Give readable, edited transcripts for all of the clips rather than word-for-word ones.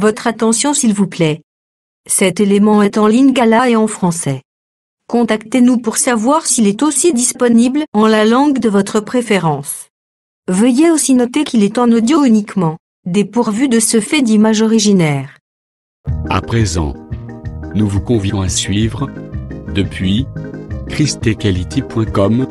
Votre attention s'il vous plaît. Cet élément est en lingala et en français. Contactez-nous pour savoir s'il est aussi disponible en la langue de votre préférence. Veuillez aussi noter qu'il est en audio uniquement, dépourvu de ce fait d'image originaire. À présent, nous vous convions à suivre, depuis christequality.com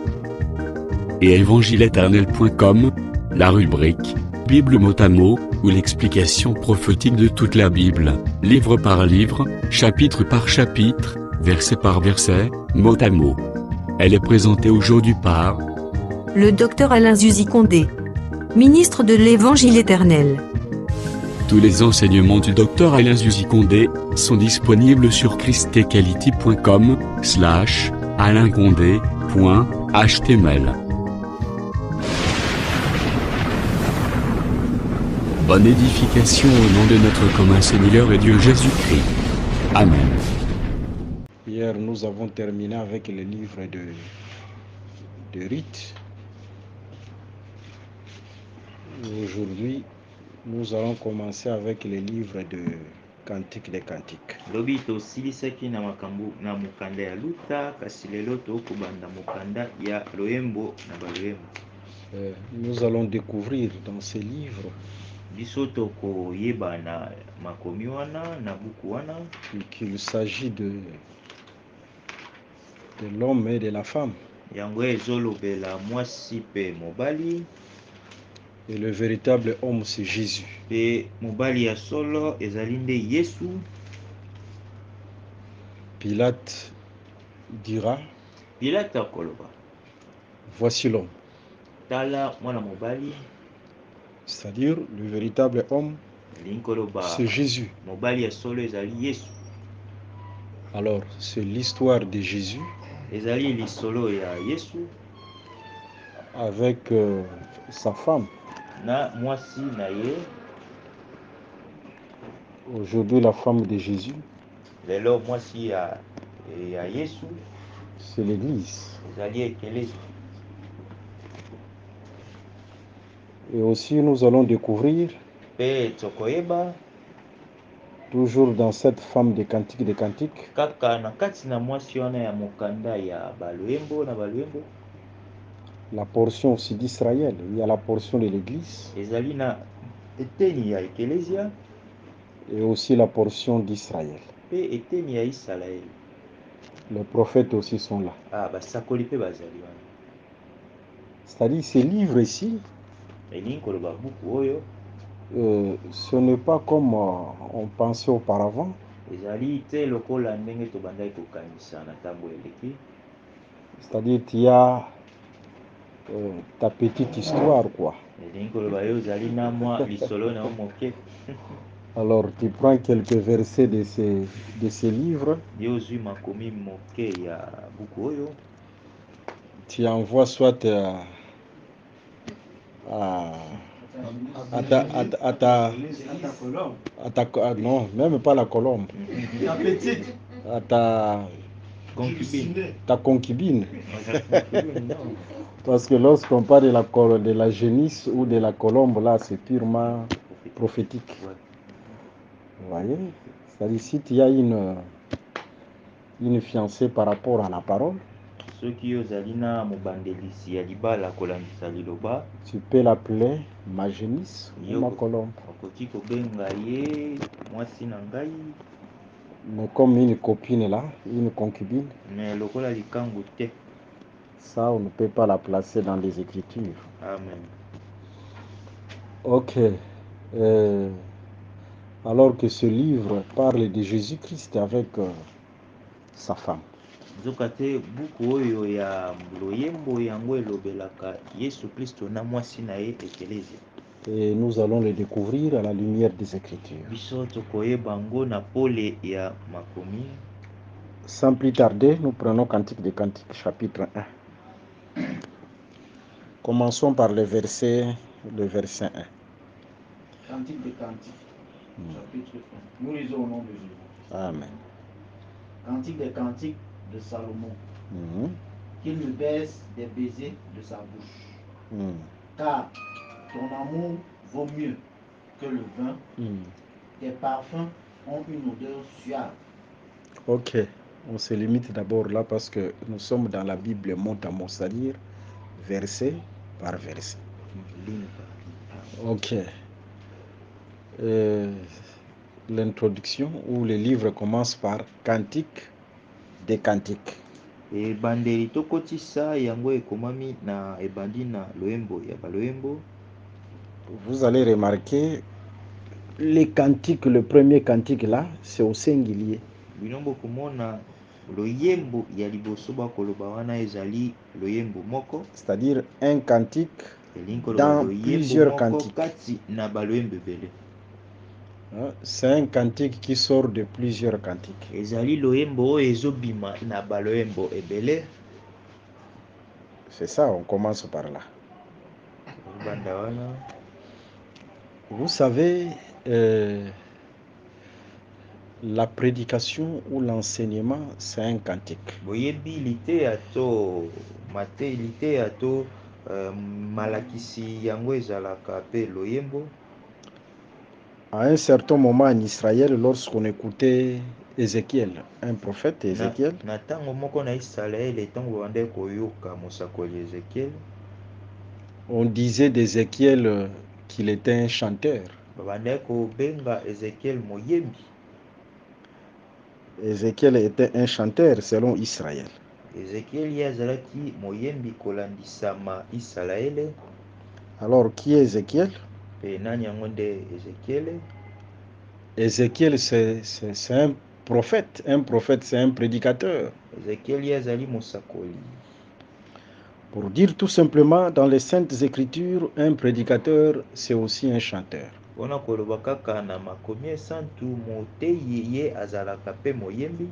et évangile-éternel.com, la rubrique Bible mot à mot, ou l'explication prophétique de toute la Bible, livre par livre, chapitre par chapitre, verset par verset, mot à mot. Elle est présentée aujourd'hui par le docteur Alain Zuzi Condé, ministre de l'Évangile éternel. Tous les enseignements du docteur Alain Zuzi Condé sont disponibles sur christequality.com/alaincondé.html. Bonne édification au nom de notre commun Seigneur et Dieu Jésus-Christ. Amen. Hier, nous avons terminé avec le livre de Ruth. Aujourd'hui, nous allons commencer avec le livre de Cantique des Cantiques. lobi tosilisaki na makambo na mokanda ya luta kasi lelo tokobanda mokanda ya loyembo na baloyembo. Nous allons découvrir dans ce livre Biso tokoyeba na makomi wana na buku wana qu'il s'agit de l'homme et de la femme. yango ezolobela mwasi pe mobali. Et le véritable homme, c'est Jésus. Pe mobali ya solo ezali nde Yesu. Pilate dira, Pilate akoloba, voici l'homme. tala mwana mobali. C'est-à-dire, le véritable homme, Linkoloba, c'est Jésus. mobali ya solo ezali Yesu. Alors, c'est l'histoire de Jésus Ezali lisolo ya Yesu avec sa femme. na mwasi na ye. Aujourd'hui, la femme de Jésus, Lelo mwasi ya Yesu c'est l'Église. ezali ekelesi. Et aussi, nous allons découvrir, Pe tokoyeba toujours dans cette femme des Cantiques, kaka na kati na mwasi wana ya mokanda ya baloyembo na baloyembo la portion aussi d'Israël. Il y a la portion de l'Église ezali na eteni ya ekelesia et aussi la portion d'Israël. pe eteni ya Israeli. Les prophètes aussi sont là. Basakoli pe bazali wana. C'est-à-dire, ces livres ici, Elingi koloba buku oyo ce n'est pas comme on pensait auparavant. ezali te lokola ndenge tobandaki kokanisa na ntango eleki. C'est-à-dire, tu as ta petite histoire, quoi. Elingi koloba yo ezali na mwa lisolo na yo moke. Alors, tu prends quelques versets de ces livres, Yo ozwi makomi moke ya buku oyo tu envoies soit non, même pas la colombe, à ta concubine. Parce que lorsqu'on parle de la génisse ou de la colombe, là, c'est purement prophétique. Vous voyez? C'est-à-dire, si tu as une fiancée par rapport à la parole, soki ozali na mobandelisi ya libala kolandisa liloba, tu peux l'appeler ma génisse ou ma colombe. okoki kobenga ye mwasi na ngai. Mais comme une copine là, une concubine, mais lokola likangu te. Ça, on ne peut pas la placer dans les Écritures. Amen. Ok. Alors que ce livre parle de Jésus-Christ avec sa femme. Nzoka te buku oyo ya loyembo yango elobelaka Yesu Kristo na mwasi na ye ekelesia. Et nous allons le découvrir à la lumière des Écritures. Biso tokoyeba ngo na pole ya makomi. Sans plus tarder, nous prenons Cantique des Cantiques, chapitre 1. Commençons par le verset 1. Cantique des Cantiques, chapitre 1. Nous lisons au nom de Jésus. Amen. Cantique des Cantiques de Salomon. Qu'il me baisse des baisers de sa bouche. Car ton amour vaut mieux que le vin, des parfums ont une odeur suave. Ok, on se limite d'abord là parce que nous sommes dans la Bible mot à mot, c'est-à-dire verset par verset. Ligne par ligne. Ok. L'introduction ou le livre commence par Cantique des Cantiques. Ebandeli tokotisa yango ekomami na ebandi na loyembo ya baloyembo. Vous allez remarquer les cantiques, le premier cantique là, c'est au singulier. Binombo komona loyembo ya liboso bakoloba wana ezali loyembo moko. C'est-à-dire un cantique Elingi dans loyembo plusieurs moko cantiques. kati na baloyembo ebele. C'est un cantique qui sort de plusieurs cantiques. Ezali loyembo oyo ezobima na baloyembo ebele. C'est ça, on commence par là. Banda wana. Vous savez, la prédication ou l'enseignement, c'est un cantique. Boyebi liteya to mate liteya to malakisi yango ezalaka pe loyembo. À un certain moment en Israël, lorsqu'on écoutait Ézéchiel, un prophète Ézéchiel, Na tango moko na Israël tango bande koyoka mosakoli Ézéchiel, on disait d'Ézéchiel qu'il était un chanteur. bande ko benga Ézéchiel moyembi. Ézéchiel était un chanteur selon Israël. Ézéchiel yazalaki moyembi kolandisama Israël. Alors qui est Ézéchiel? Pe nani yango nde Ézéchiel? Ézéchiel c'est un prophète c'est un prédicateur. Ézéchiel yazali mosakoli. Pour dire tout simplement, dans les Saintes Écritures, un prédicateur, c'est aussi un chanteur. Wana koloba kaka na makomi santu moteyi ye azalaka pe moyembi.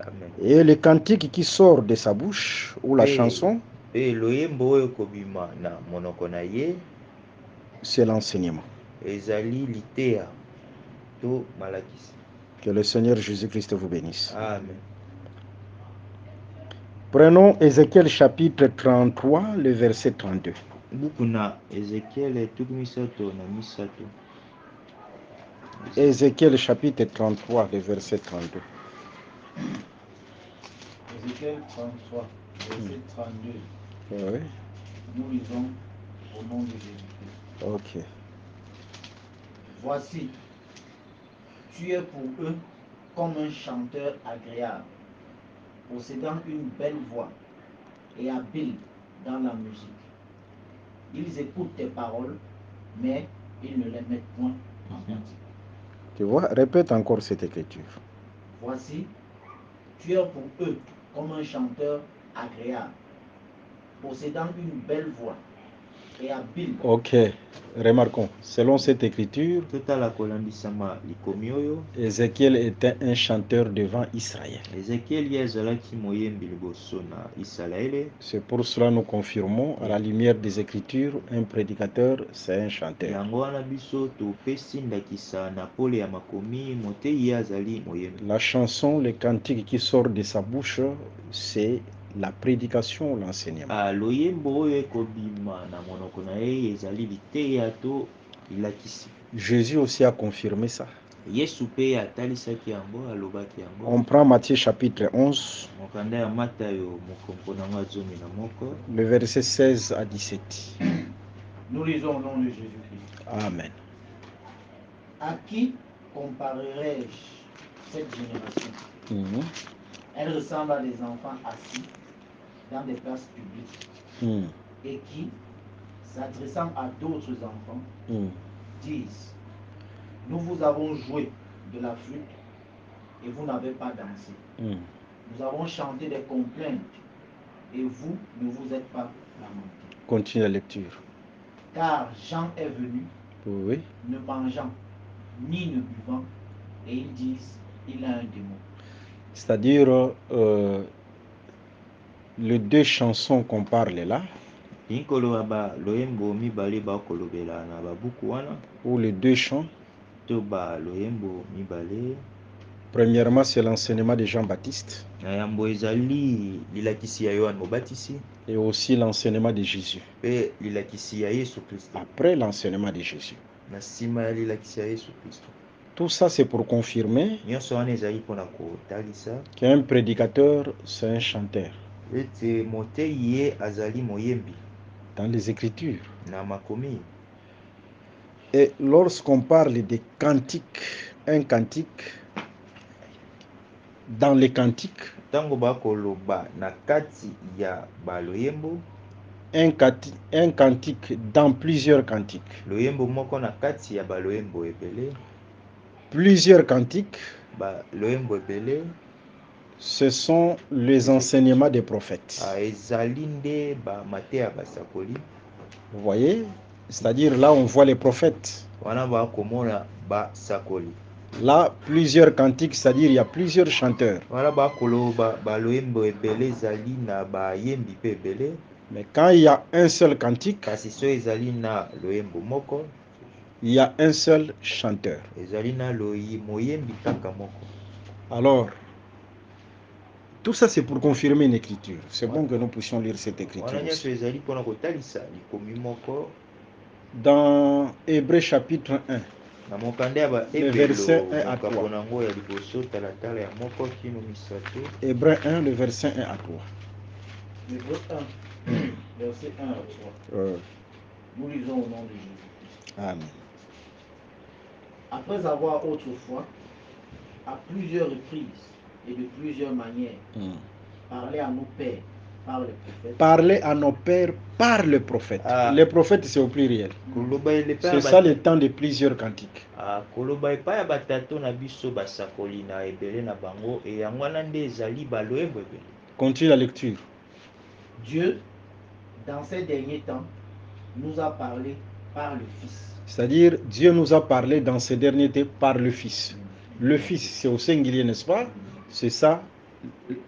Amen. Et le cantique qui sort de sa bouche, ou la chanson, et loyembo oyo kobima na monoko na ye, c'est l'enseignement. ezali liteya to malakisi. Que le Seigneur Jésus-Christ vous bénisse. Amen. Prenons Ézéchiel chapitre 33, le verset 32. Buku na Ézéchiel tuku misato na misato. Ézéchiel chapitre 33, le verset 32. Ézéchiel 33, verset 32. Oui. Nous lisons au nom de Jésus-Christ. Ok. Voici, tu es pour eux comme un chanteur agréable, possédant une belle voix et habile dans la musique. Ils écoutent tes paroles, mais ils ne les mettent point en pratique. Tu vois, répète encore cette écriture. Voici, tu es pour eux comme un chanteur agréable, possédant une belle voix et habile. Ok, remarquons, selon cette écriture, Ézéchiel était un chanteur devant Israël. C'est pour cela que nous confirmons, à la lumière des écritures, un prédicateur, c'est un chanteur. La chanson, le cantique qui sort de sa bouche, c'est la prédication ou l'enseignement. Jésus aussi a confirmé ça. On prend Matthieu chapitre 11, le verset 16 à 17. Nous lisons au nom de Jésus-Christ. Amen. À qui comparerai-je cette génération? Elle ressemble à des enfants assis dans des places publiques et qui, s'adressant à d'autres enfants, disent: nous vous avons joué de la flûte et vous n'avez pas dansé. Nous avons chanté des complaintes et vous ne vous êtes pas lamenté. Continue la lecture. Car Jean est venu, oui, ne mangeant ni ne buvant, et ils disent: il a un démon. C'est-à-dire, les deux chansons qu'on parle là, ou les deux chants, premièrement, c'est l'enseignement de Jean-Baptiste et aussi l'enseignement de Jésus. Après l'enseignement de Jésus, Tout ça, c'est pour confirmer nyonso wana ezali mpona kotalisa qu'un prédicateur, c'est un chanteur. ete motei ye azali moyembi Dans les Écritures. na makomi. Et lorsqu'on parle de cantiques, un cantique, dans les cantiques, ntango bakoloba na kati ya baloyembo, un cantique dans plusieurs cantiques, loyembo moko na kati ya baloyembo ebele, plusieurs cantiques, baloyembo ebele, ce sont les enseignements des prophètes. ezali nde bamateya basakoli. Vous voyez, c'est-à-dire là on voit les prophètes. Wana bakomona basakoli. Là, plusieurs cantiques, c'est-à-dire il y a plusieurs chanteurs. Wana bakoloba baloyembo ebele ezali na bayembi pe ebele. Mais quand il y a un seul cantique, kasi so ezali na loyembo moko, il y a un seul chanteur. ezali na moyembi kaka moko. Alors, tout ça c'est pour confirmer une écriture. C'est bon que nous puissions lire cette écriture aussi. Dans Hébreux chapitre 1, le verset 1 à 3. Hébreux 1, le verset 1 à 3. Hébreux 1, verset 1 à 3. Nous lisons au nom de Jésus. Amen. Après avoir autrefois, à plusieurs reprises et de plusieurs manières, parlé à nos pères par les prophètes. Parler à nos pères par le prophète. Les prophètes, c'est au pluriel. C'est ça le temps de plusieurs cantiques. Continue la lecture. Dieu, dans ces derniers temps, nous a parlé par le Fils. C'est-à-dire, Dieu nous a parlé dans ces derniers temps par le Fils. Le Fils, c'est au singulier, n'est-ce pas? C'est ça,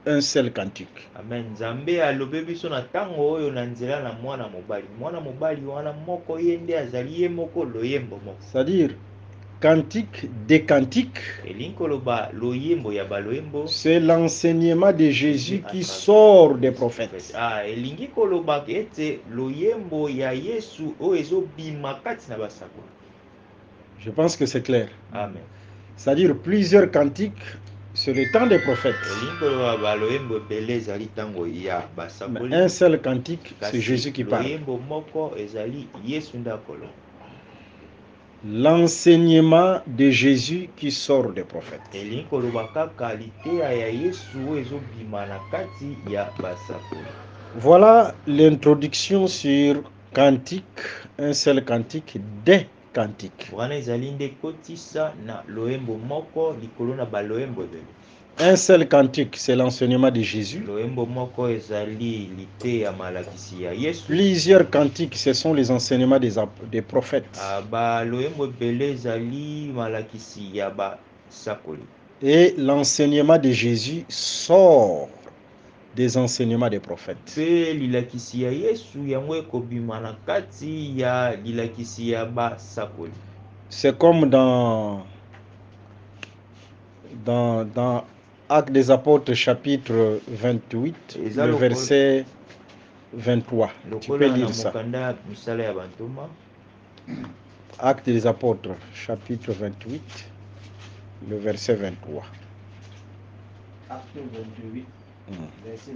un seul cantique. Amen. Nzambe alobe biso na tango oyo na nzela na mwana mobali. Mwana mobali wana moko yende azali ye moko loyembo moko. C'est-à-dire, cantique des cantiques, c'est l'enseignement de Jésus qui sort des prophètes. Je pense que c'est clair. Amen. C'est-à-dire plusieurs cantiques, c'est le temps des prophètes. Mais un seul cantique, c'est Jésus qui parle. L'enseignement de Jésus qui sort des prophètes. Voilà l'introduction sur cantique, un seul cantique, des cantiques. Un seul cantique, c'est l'enseignement de Jésus. Plusieurs cantiques, ce sont les enseignements des prophètes. Et l'enseignement de Jésus sort des enseignements des prophètes. C'est comme dans Actes des Apôtres chapitre 28, le verset 23. Tu peux lire ça. Actes des Apôtres chapitre 28, le verset 23. Acte 28, verset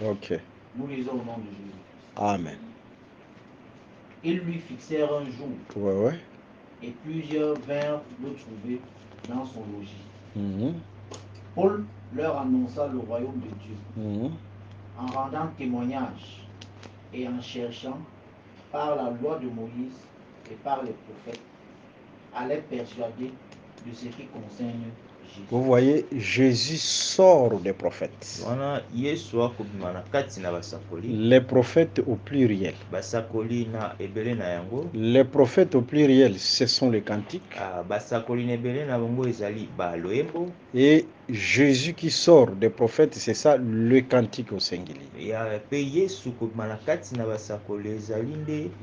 23. Ok. Nous lisons au nom de Jésus. Amen. Ils lui fixèrent un jour. Ouais. Et plusieurs vinrent le trouver dans son logis. Paul leur annonça le royaume de Dieu en rendant témoignage et en cherchant par la loi de Moïse et par les prophètes à les persuader de ce qui concerne Jésus. Vous voyez, Jésus sort des prophètes. Les prophètes au pluriel. Les prophètes au pluriel, ce sont les cantiques. Et Jésus qui sort des prophètes, c'est ça le cantique au singulier.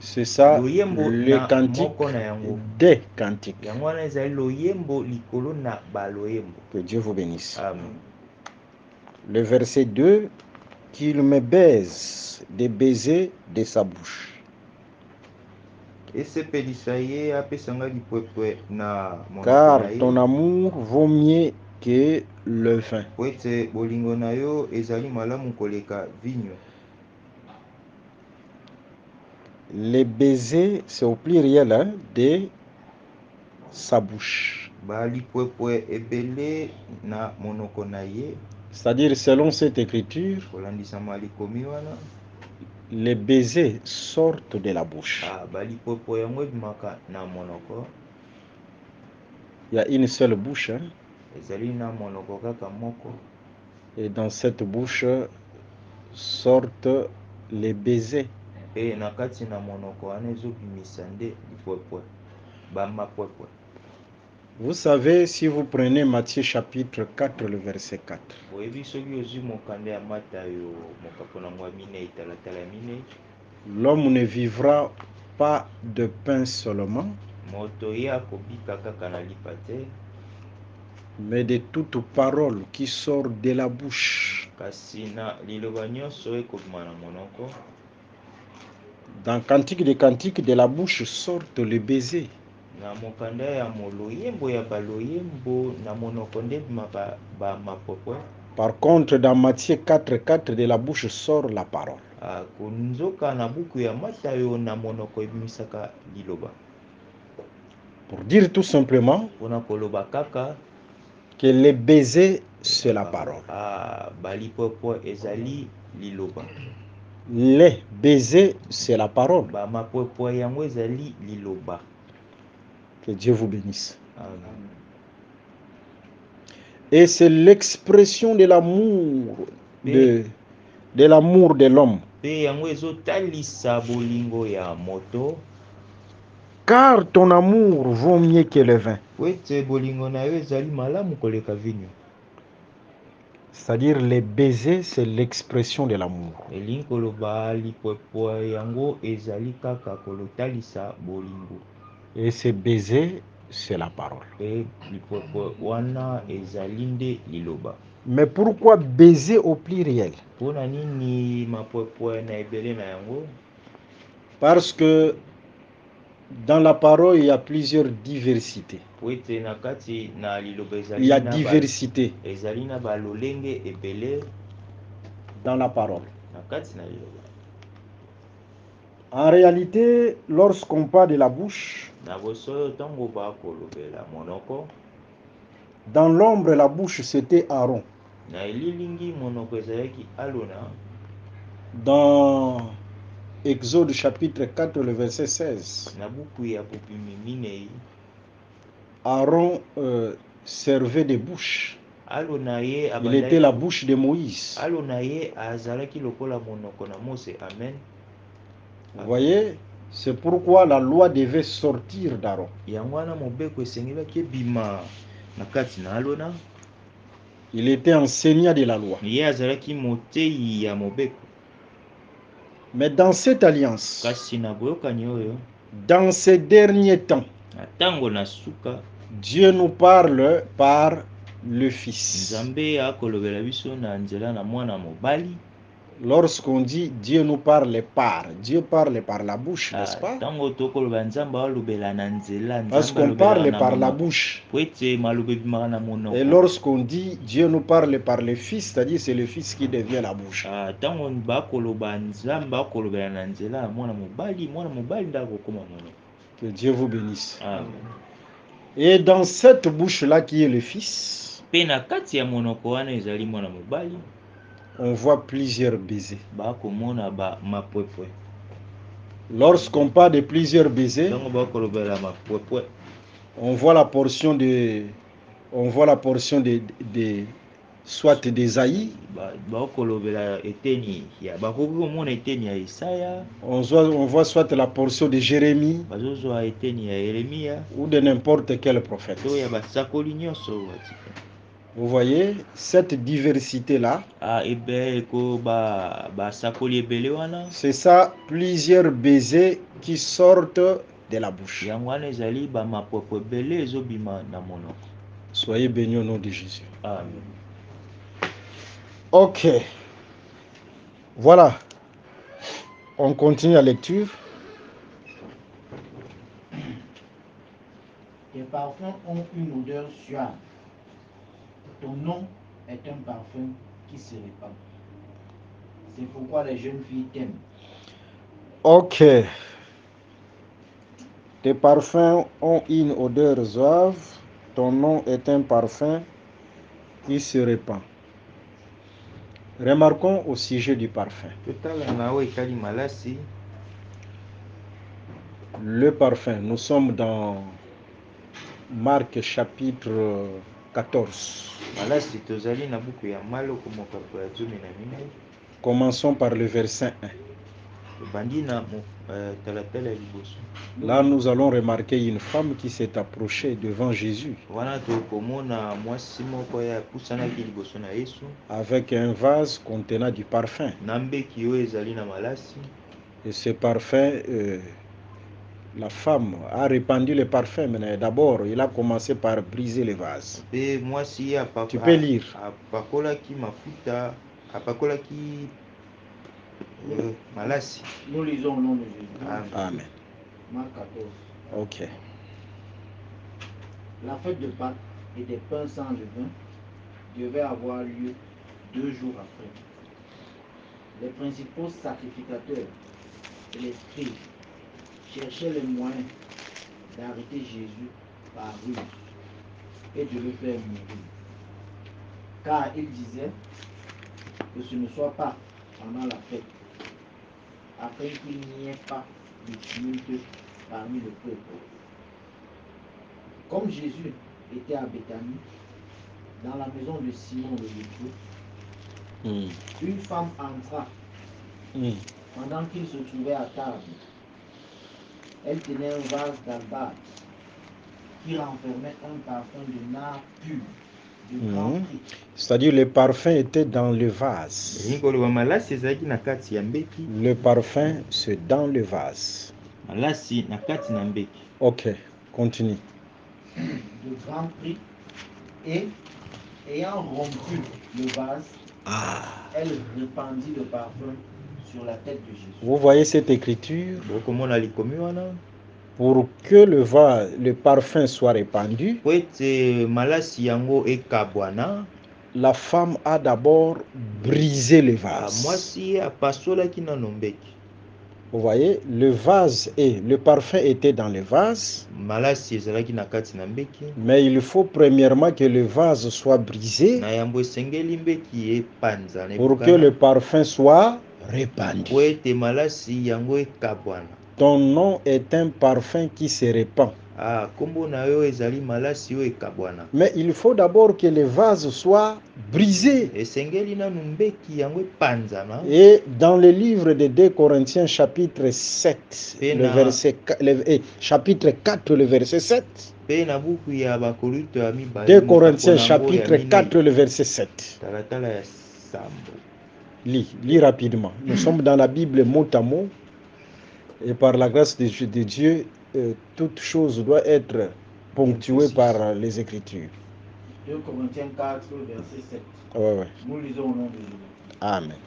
C'est ça le cantique des cantiques. Que Dieu vous bénisse. Amen. Le verset 2, qu'il me baise des baisers de sa bouche. Car ton amour vaut mieux que le vin. Les baisers, c'est au pluriel hein, de sa bouche. C'est-à-dire, selon cette écriture, les baisers sortent de la bouche. Il y a une seule bouche. Hein? Et dans cette bouche sortent les baisers. Vous savez, si vous prenez Matthieu chapitre 4, le verset 4. L'homme ne vivra pas de pain seulement, mais de toute parole qui sort de la bouche. Dans Cantique des Cantiques, de la bouche sortent les baisers. Par contre, dans Matthieu 4, 4, de la bouche sort la parole. Pour dire tout simplement que les baisers, c'est la parole. Les baisers, c'est la parole. Que Dieu vous bénisse. Et c'est l'expression de l'amour de l'amour de l'homme. Car ton amour vaut mieux que le vin. C'est-à-dire les baisers, c'est l'expression de l'amour. Et ces baisers, c'est la parole. Mais pourquoi baiser au pluriel? Parce que dans la parole, il y a plusieurs diversités. Il y a diversité dans la parole. En réalité, lorsqu'on parle de la bouche, dans l'ombre, la bouche, c'était Aaron. Dans Exode chapitre 4, le verset 16, Aaron servait de bouche. Il était la bouche de Moïse. Vous voyez, c'est pourquoi la loi devait sortir d'Aaron. Il était enseignant de la loi. Mais dans cette alliance, dans ces derniers temps, Dieu nous parle par le Fils. Lorsqu'on dit Dieu nous parle par, Dieu parle par la bouche, n'est-ce pas? Parce qu'on parle par la bouche. Et lorsqu'on dit Dieu nous parle par le Fils, c'est-à-dire c'est le Fils qui devient la bouche. Que Dieu vous bénisse. Amen. Et dans cette bouche-là qui est le Fils, on voit plusieurs baisers. Lorsqu'on parle de plusieurs baisers, on voit la portion de soit d'Ésaïe, on voit soit la portion de Jérémie ou de n'importe quel prophète. Vous voyez, cette diversité-là, c'est ça, plusieurs baisers qui sortent de la bouche. Soyez bénis au nom de Jésus. Amen. Ok. Voilà. On continue la lecture. Tes parfums ont une odeur suave. Ton nom est un parfum qui se répand. C'est pourquoi les jeunes filles t'aiment. Ok. Tes parfums ont une odeur suave. Ton nom est un parfum qui se répand. Remarquons au sujet du parfum. Le parfum, nous sommes dans Marc chapitre 14. Commençons par le verset 1. Là, nous allons remarquer une femme qui s'est approchée devant Jésus avec un vase contenant du parfum. Et ce parfum, la femme a répandu le parfum, mais d'abord, il a commencé par briser le vase. Tu peux lire. Nous lisons au nom de Jésus. Amen. Marc 14. Ok. La fête de Pâques et des pains sans levain devait avoir lieu 2 jours après. Les principaux sacrificateurs et les scribes cherchaient les moyens d'arrêter Jésus par ruse et de le faire mourir. Car ils disaient que ce ne soit pas pendant la fête, afin qu'il n'y ait pas de tumulte parmi le peuple. Comme Jésus était à Béthanie, dans la maison de Simon le lépreux, une femme entra pendant qu'il se trouvait à table. Elle tenait un vase d'albâtre qui renfermait un parfum de nard pur, de grand prix. C'est-à-dire le parfum était dans le vase. Le parfum, c'est dans le vase. Ok, continue. De grand prix, et ayant rompu le vase, elle répandit le parfum sur la tête de Jésus. Vous voyez cette écriture? Pour que le parfum soit répandu, la femme a d'abord brisé le vase. Vous voyez, le vase et le parfum étaient dans le vase. Mais il faut premièrement que le vase soit brisé pour que le parfum soit répandu. Ton nom est un parfum qui se répand. Mais il faut d'abord que le vase soit brisé. Et dans le livre de 2 Corinthiens chapitre 7, chapitre 4, le verset 7. 2 Corinthiens chapitre 4, le verset 7. Lis rapidement. Nous sommes dans la Bible mot à mot. Et par la grâce de Dieu, toute chose doit être ponctuée par les Écritures. 2 Corinthiens 4, verset 7. Ouais. Nous lisons au nom de Jésus. Amen.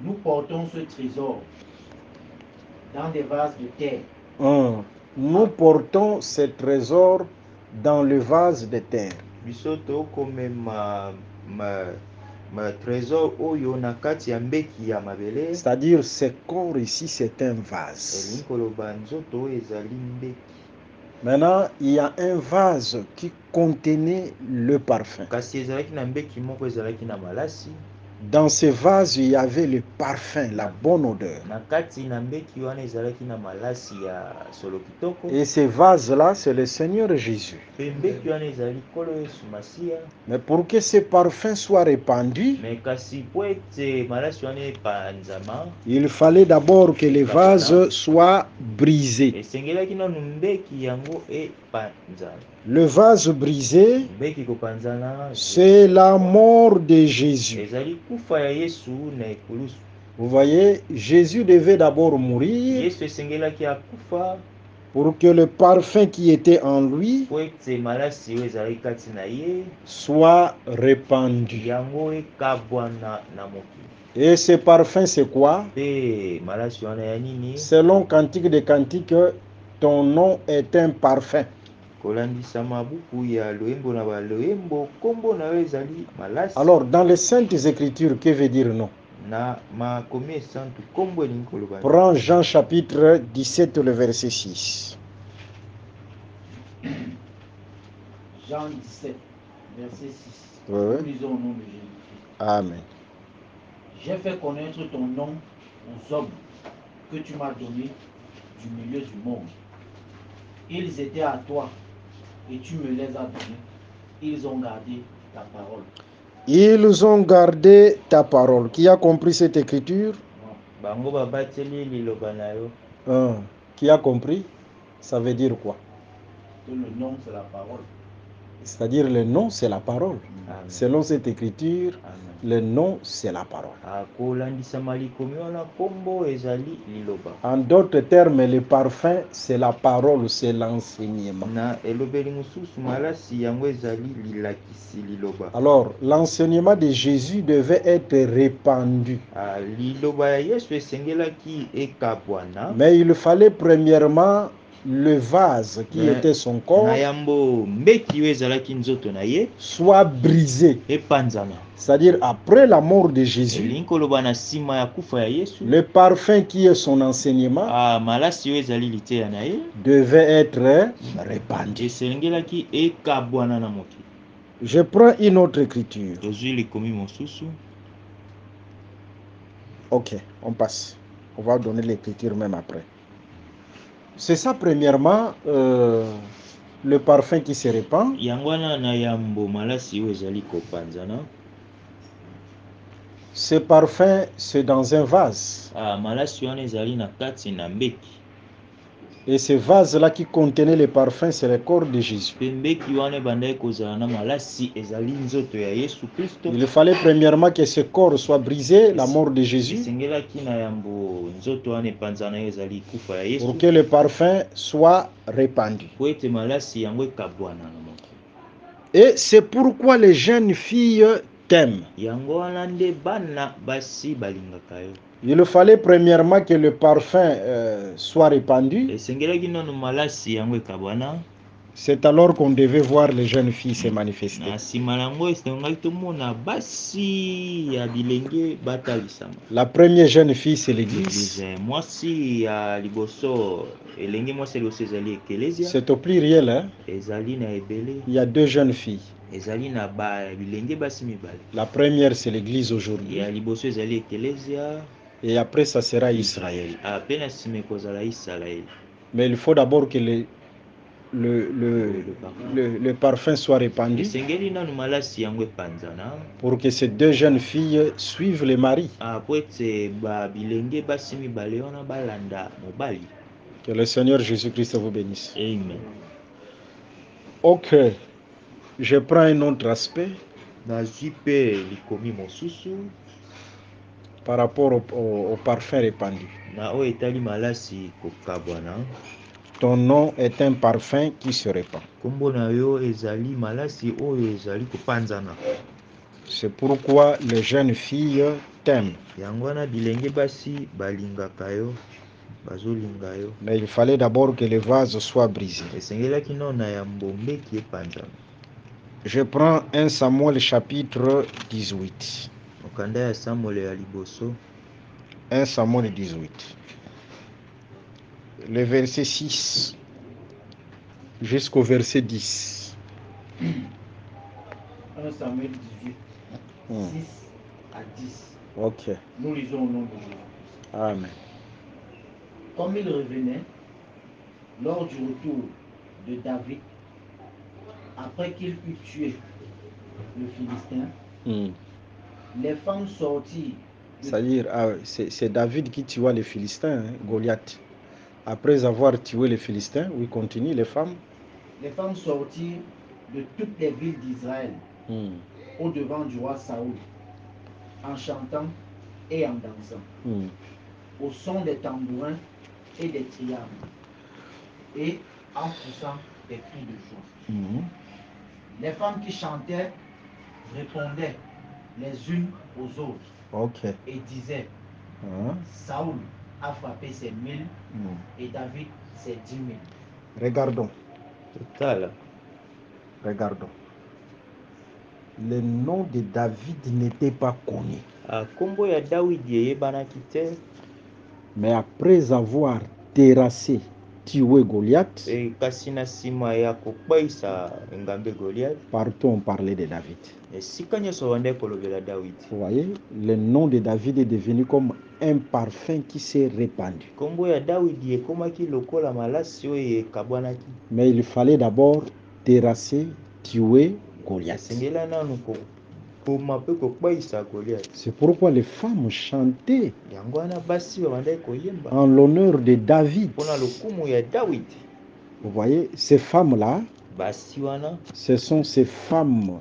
Nous portons ce trésor dans des vases de terre. Nous portons ce trésor dans le vase de terre. C'est-à-dire, ce corps ici, c'est un vase. Maintenant, il y a un vase qui contenait le parfum. Dans ce vase, il y avait le parfum, la bonne odeur. Et ce vase-là, c'est le Seigneur Jésus. Mais pour que ce parfum soit répandu, il fallait d'abord que le vase soit brisé. Le vase brisé, c'est la mort de Jésus. Vous voyez, Jésus devait d'abord mourir pour que le parfum qui était en lui soit répandu. Et ce parfum, c'est quoi? Selon Cantique des Cantiques, ton nom est un parfum. Alors, dans les Saintes Écritures, que veut dire non? Prends Jean chapitre 17, le verset 6. Jean 17, verset 6. Oui. Nous lisons au nom de Jésus-Christ. Amen. J'ai fait connaître ton nom aux hommes que tu m'as donné du milieu du monde. Ils étaient à toi et tu me les as donnés. Ils ont gardé ta parole. Ils ont gardé ta parole. Qui a compris cette écriture? Qui a compris? Ça veut dire quoi? Que le nom, c'est la parole. C'est-à-dire le nom, c'est la parole. Amen. Selon cette écriture, Amen. le nom, c'est la parole. En d'autres termes, le parfum, c'est la parole, c'est l'enseignement. Alors, l'enseignement de Jésus devait être répandu. Mais il fallait premièrement le vase qui était son corps soit brisé. C'est-à-dire après la mort de Jésus, le parfum qui est son enseignement devait être répandu. Je prends une autre écriture. Ok, on passe. On va donner l'écriture même après. C'est ça premièrement, le parfum qui se répand. Ce parfum, c'est dans un vase. Et ce vase-là qui contenait le parfum, c'est le corps de Jésus. Il fallait premièrement que ce corps soit brisé, la mort de Jésus, pour que le parfum soit répandu. Et c'est pourquoi les jeunes filles t'aiment. Il fallait premièrement que le parfum soit répandu. C'est alors qu'on devait voir les jeunes filles se manifester. La première jeune fille, c'est l'Église. C'est au pluriel, hein? Il y a deux jeunes filles. La première, c'est l'Église aujourd'hui. Et après, ça sera Israël. Mais il faut d'abord que le parfum soit répandu pour que ces deux jeunes filles suivent les maris. Que le Seigneur Jésus-Christ vous bénisse. Amen. Ok, je prends un autre aspect par rapport au parfum répandu. Ton nom est un parfum qui se répand. C'est pourquoi les jeunes filles t'aiment. Mais il fallait d'abord que le vase soit brisé. Je prends 1 Samuel chapitre 18. 1 Samuel 18. Le verset 6 jusqu'au verset 10. 1 Samuel 18, 6 à 10. Ok. Nous lisons au nom de Jésus. Amen. Comme il revenait, lors du retour de David, après qu'il eut tué le Philistin, les femmes sortirent. C'est-à-dire, c'est David qui tua les Philistins, hein, Goliath. Après avoir tué les Philistins, oui, continue, les femmes. Les femmes sortirent de toutes les villes d'Israël au-devant du roi Saoul, en chantant et en dansant, au son des tambourins et des triangles, et en poussant des cris de joie. Les femmes qui chantaient répondaient les unes aux autres et disaient, Saoul a frappé ses 1000 et David ses 10 000. Regardons. Total. Regardons. Le nom de David n'était pas connu. Kombo ya David yeyebanaki te. Mais après avoir terrassé, tué Goliath, kasi na nsima ya kokwaisa engambe Goliath, partout on parlait de David. Esika nyonso bande kolobela David. Vous voyez, le nom de David est devenu comme un parfum qui s'est répandu. Kombo ya David ekomaki lokola malasi oyo ekabwanaki. Mais il fallait d'abord terrasser, tuer Goliath. Esengela nanu kopoma mpe kokwaisa Goliath. C'est pourquoi les femmes chantaient yango wana basi babandaki koyemba en l'honneur de David. mpona lokumu ya David. Vous voyez, ces femmes-là, basi wana, ce sont ces femmes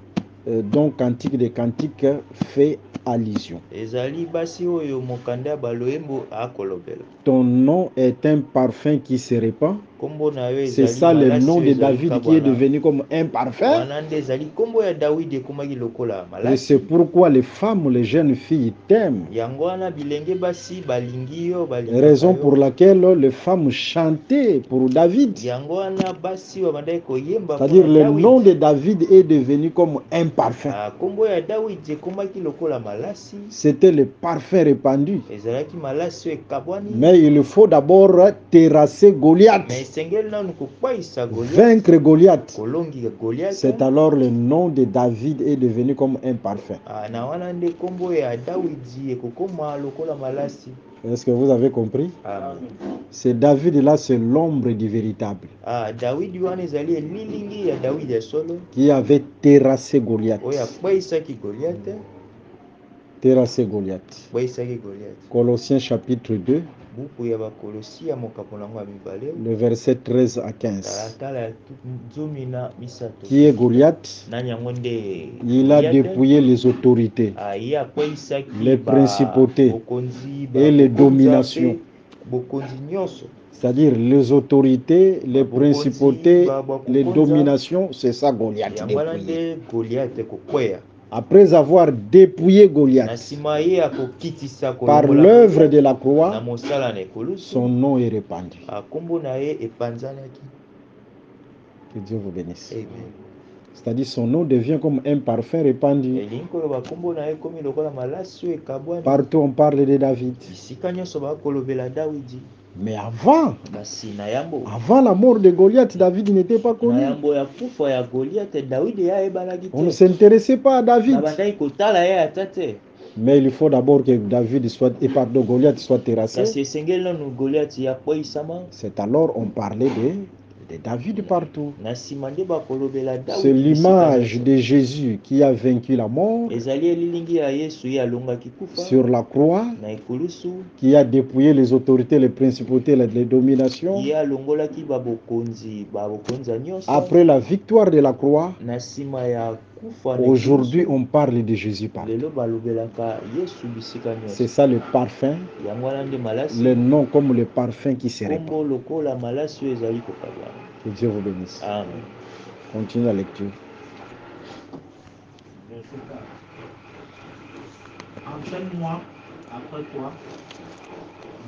dont Cantique des Cantiques fait allusion. ezali basi oyo mokanda baloyembo akolobela. Ton nom est un parfum qui se répand. Kombo na yo C'est ezali ça le malasi nom oyo de ezali David qui kabwana. est devenu comme un parfum. wana nde ezali kombo ya David ekomaki lokola Et malasi. c'est pourquoi les femmes, les jeunes filles t'aiment. yango wana bilenge basi balingi yo Raison pour laquelle les femmes chantaient pour David. yango wana basi babandaki koyemba. C'est-à-dire le nom de David est devenu comme un parfum. kombo ya David ekomaki lokola malasi. C'était le parfum répandu. ezalaki malasi oyo ekabwani. Mais il faut d'abord terrasser Goliath. mais esengeli nanu kokwaisa Goliath. Vaincre Goliath. kolongi Goliath. C'est alors le nom de David est devenu comme un parfum. na wana nde kombo ya David ekokoma lokola malasi. Est-ce que vous avez compris? C'est David-là, c'est l'ombre du véritable. David wana ezali elilingi ya David ya solo. Qui avait terrassé Goliath. oyo akwaisaki Goliath. Terrassé Goliath. Akwaisaki Goliath. Colossiens chapitre 2. buku ya bakolosi ya mokapo nango ya mibale. Le verset 13 à 15. tala ya zomi na misato. Qui est Goliath? nani yango nde Il a dépouillé les autorités, ye akwaisaki les principautés bokonzi, et les dominations. bokonzi nyonso. C'est-à-dire les autorités, les principautés, les dominations, c'est ça Goliath. yango wana Dépouillé. nde Goliath kokweya. Après avoir dépouillé na Goliath nsima ye akokitisa par l'œuvre de la na croix, mosala na ekolusu. son nom est répandu. kombo na ye epanzanaki. Que Dieu vous bénisse. Amen. C'est-à-dire son nom devient comme un parfum répandu. elingi koloba kombo na ye ekomi lokola malasi oyo ekabwani. Partout on parle de David. bisika nyonso bakolobela Dawidi. Mais avant kasi na yambo la mort de Goliath, David n'était pas na connu. yambo ya kufa ya Goliath Dawidi ye ayebanaki On ne te. s'intéressait pas à David. na bandaki kotala ye ata te. Mais il faut d'abord que David soit, et pardon, Goliath soit terrassé. kasi esengeli nanu Goliath ya kweisama. C'est alors on parlait de David partout. na nsima nde bakolobela Dawidi. C'est l'image de Jésus qui a vaincu la mort ezali elilingi ya Yesu ye alongaki kufa sur la croix, na ekulusu. qui a dépouillé les autorités, les principautés, les dominations. ye alongolaki babokonzi ya nyonso. Après la victoire de la croix, na nsima ya kufa na aujourd'hui ekulusu, on parle de Jésus partout. lelo balobelaka Yesu bisika C'est nyonso. ça le parfum, yango wana nde malasi. le nom comme le parfum qui se répand. kombo lokola malasi oyo ezali kokabwana. Que Dieu vous bénisse. amen. Continue la lecture. Entraîne-moi après toi,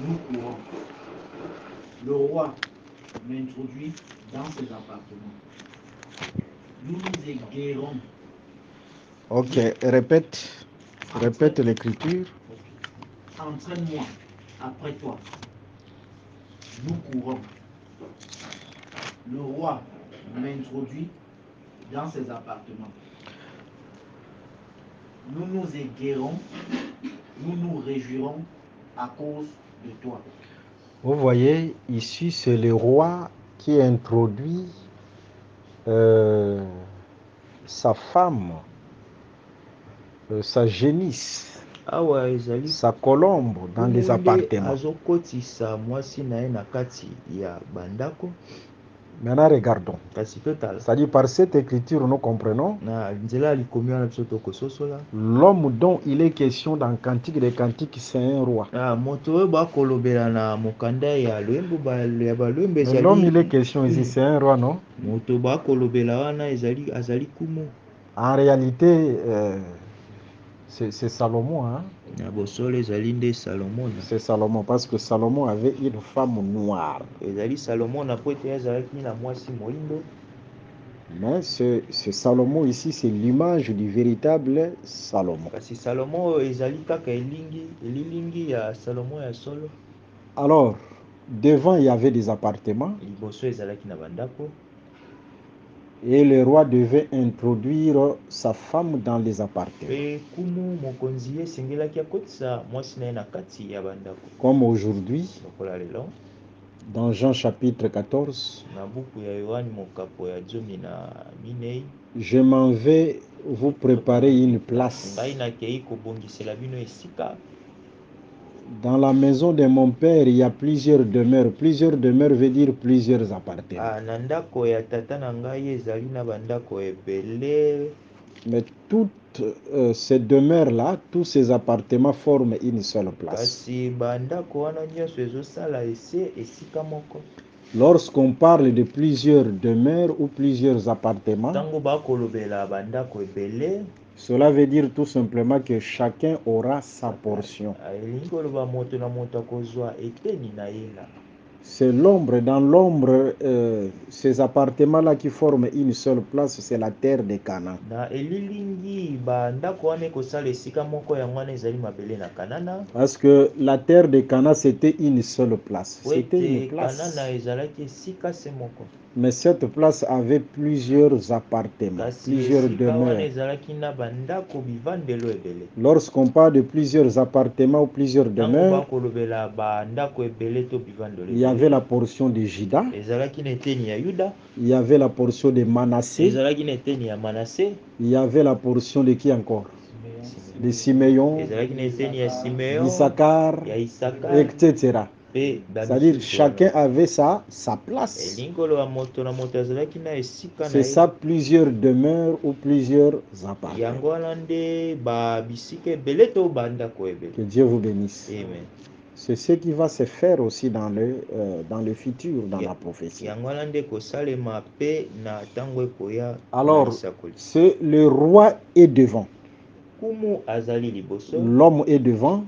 nous courons. Le roi m'introduit dans ses appartements. Nous nous égarons. Ok, répète l'écriture. Entraîne-moi après toi, nous courons. Le roi m'introduit dans ses appartements. Nous nous égarons, nous nous réjouirons à cause de toi. Vous voyez, ici c'est le roi qui introduit sa femme, sa génisse, awa ezali sa colombe dans les appartements. azokotisa mwasi na ye na kati ya bandako. Maintenant regardons. kasi totala C'est-à-dire par cette écriture nous comprenons na nzela likomi wana biso tokososola. l'homme dont il est question dans Cantique des Cantiques, c'est un roi. moto oyo bakolobela na mokanda ya loyembo ya balwembo Mais l'homme il est ezali question ici, c'est un roi, non? moto bakolobela wana azali kumu. En réalité, c'est Salomon, hein? na bosolo ezali nde Salomon. C'est Salomon, parce que Salomon avait une femme noire. ezali Salomon na po ete azalaki na mwasi moindo. Mais ce Salomon ici, c'est l'image du véritable Salomon. Kasi Salomon ezali kaka elilingi ya Salomon ya solo. Alors, devant, il y avait des appartements. Liboso ezalaki na bandako. Et le roi devait introduire sa femme dans les appartements. Comme aujourd'hui, dans Jean chapitre 14, je m'en vais vous préparer une place. Dans la maison de mon père, il y a plusieurs demeures. Plusieurs demeures veut dire plusieurs appartements. Mais toutes ces demeures-là, tous ces appartements forment une seule place. Lorsqu'on parle de plusieurs demeures ou plusieurs appartements, cela veut dire tout simplement que chacun aura sa portion. C'est l'ombre. Dans l'ombre, ces appartements-là qui forment une seule place, c'est la terre de Canaan. Parce que la terre de Canaan, c'était une seule place. C'était une place. Mais cette place avait plusieurs appartements, plusieurs demeures. Lorsqu'on parle de plusieurs appartements ou plusieurs demeures, il y avait la portion de Juda, il y avait la portion de Manassé, il y avait la portion de qui encore? De Siméon, d'Issachar, etc. C'est-à-dire chacun avait sa place. C'est ça, plusieurs demeures ou plusieurs appartements. Que Dieu vous bénisse. Amen. C'est ce qui va se faire aussi dans le futur, dans la prophétie. Alors, c'est le roi est devant. L'homme est devant.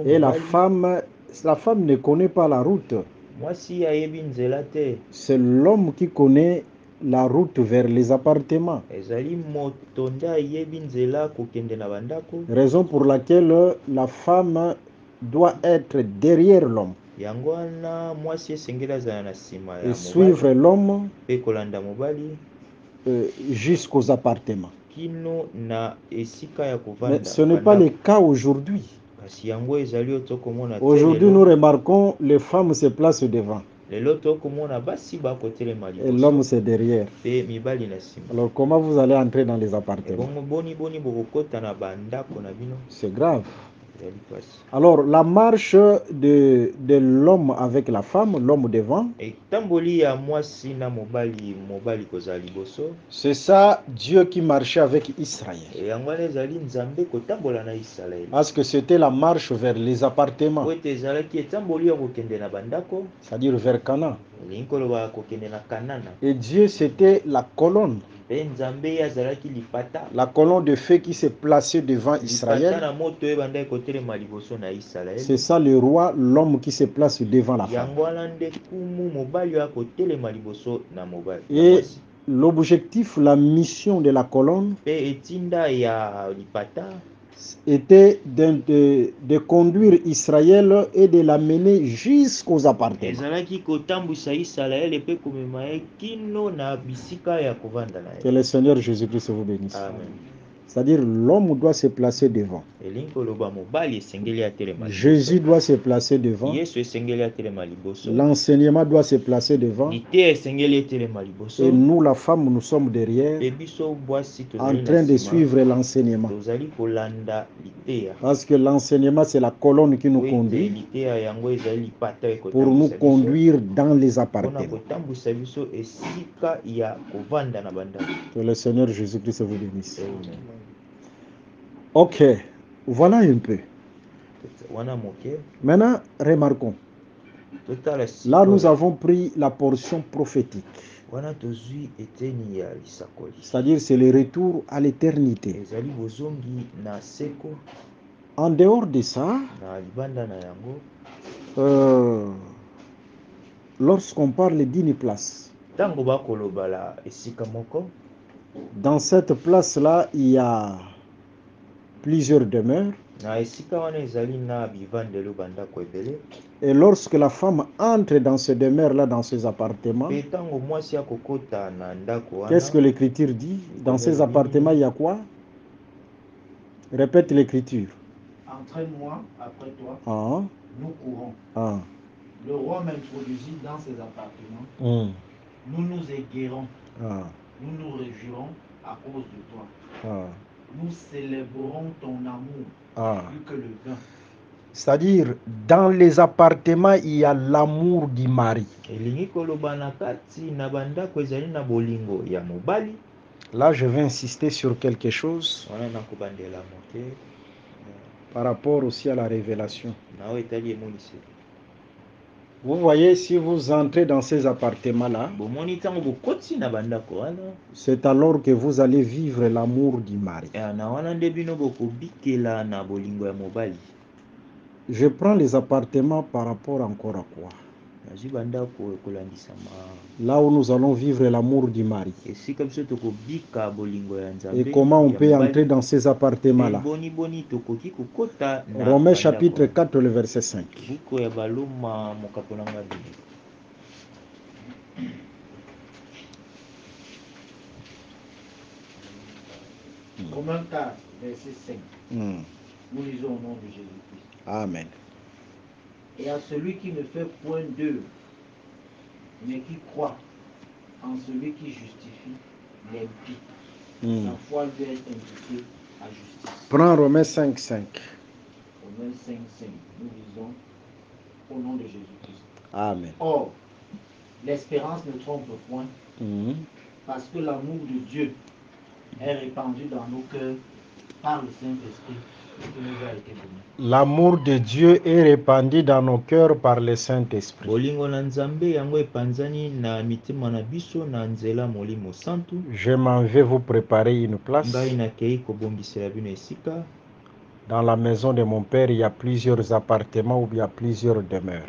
Et la femme ne connaît pas la route. C'est l'homme qui connaît la route vers les appartements. Raison pour laquelle la femme doit être derrière l'homme et suivre l'homme jusqu'aux appartements. Mais ce n'est pas le cas aujourd'hui. Aujourd'hui, nous remarquons les femmes se placent devant et l'homme c'est derrière. Alors comment vous allez entrer dans les appartements? C'est grave. Alors la marche de l'homme avec la femme, l'homme devant, c'est ça Dieu qui marchait avec Israël. Parce que c'était la marche vers les appartements, c'est-à-dire vers Canaan. Et Dieu c'était la colonne. La colonne de feu qui s'est placée devant Israël. C'est ça le roi, l'homme qui se place devant la femme. Et l'objectif, la mission de la colonne était de conduire Israël et de l'amener jusqu'aux appartements. Que le Seigneur Jésus-Christ vous bénisse. Amen. C'est-à-dire l'homme doit se placer devant. Jésus doit se placer devant. L'enseignement doit se placer devant. Et nous, la femme, nous sommes derrière en train de suivre l'enseignement. Parce que l'enseignement, c'est la colonne qui nous conduit pour nous conduire dans les appartements. Que le Seigneur Jésus-Christ vous bénisse. Ok, voilà un peu. Maintenant, remarquons. Là, nous avons pris la portion prophétique. C'est-à-dire, c'est le retour à l'éternité. En dehors de ça, lorsqu'on parle d'une place, Tango bakoloba la esika moko. Dans cette place-là, il y a plusieurs demeures. Na esika wana ezali na bivandelo bandako ebele. Et lorsque la femme entre dans ces demeures-là, dans ces appartements, Pe tango mwasi akokota na ndako wana. qu'est-ce que l'Écriture dit? Dans ces appartements, il y a quoi? Répète l'Écriture. Entraîne-moi après toi. Ah. Nous courons. Ah. Le roi m'introduisit dans ses appartements. Nous nous égarons. Ah. Nous nous réjouirons à cause de toi. Ah. Nous célébrerons ton amour plus que le vin. C'est-à-dire, dans les appartements, il y a l'amour du mari. Là, je vais insister sur quelque chose par rapport aussi à la révélation. Vous voyez, si vous entrez dans ces appartements-là, c'est alors que vous allez vivre l'amour du mari. Je prends les appartements par rapport encore à quoi? Là où nous allons vivre l'amour du mari. Et comment on peut entrer dans ces appartements-là? Romains chapitre 4, le verset 5. Romains 4, verset 5. Nous lisons au nom de Jésus-Christ. Amen. Et à celui qui ne fait point d'œuvre, mais qui croit en celui qui justifie les vies, sa foi lui est imputée à justice. Prends Romains 5, 5. Romains 5, 5. Nous lisons au nom de Jésus-Christ. Amen. Or, l'espérance ne trompe point, parce que l'amour de Dieu est répandu dans nos cœurs par le Saint-Esprit qui nous a été donné. L'amour de Dieu est répandu dans nos cœurs par le Saint-Esprit. Je m'en vais vous préparer une place. Dans la maison de mon père, il y a plusieurs appartements ou il y a plusieurs demeures.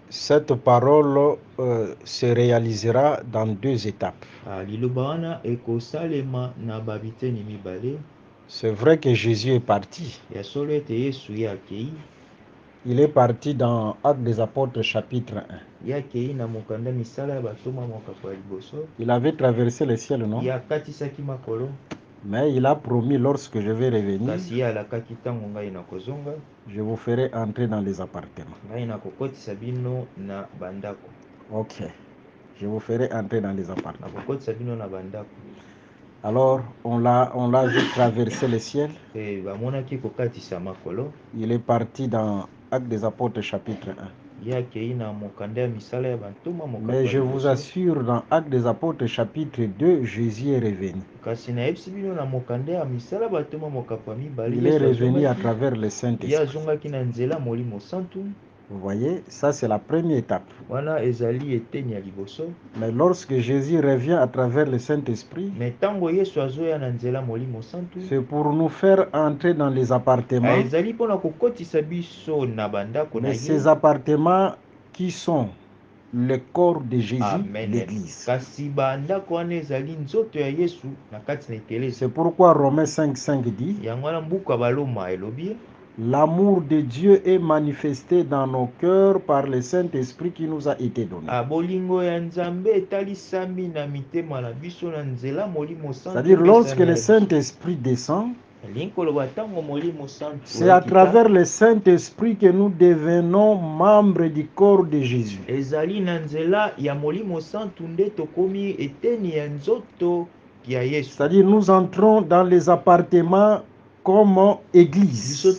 Cette parole se réalisera dans 2 étapes. C'est vrai que Jésus est parti. Il est parti dans Actes des Apôtres chapitre 1. Il avait traversé le ciel, non? Mais il a promis lorsque je vais revenir, je vous ferai entrer dans les appartements. Ok. Je vous ferai entrer dans les appartements. Alors, on l'a vu traverser le ciel. Il est parti dans Actes des Apôtres chapitre 1. Mais je vous assure, dans Actes des Apôtres chapitre 2, Jésus est revenu. Il est revenu à travers le Saint-Esprit. Vous voyez, ça c'est la première étape. Mais lorsque Jésus revient à travers le Saint-Esprit, c'est pour nous faire entrer dans les appartements. Mais ces appartements qui sont le corps de Jésus, l'Église. C'est pourquoi Romains 5, 5 dit: l'amour de Dieu est manifesté dans nos cœurs par le Saint-Esprit qui nous a été donné. C'est-à-dire, lorsque le Saint-Esprit descend, c'est à travers le Saint-Esprit que nous devenons membres du corps de Jésus. C'est-à-dire, nous entrons dans les appartements comme église.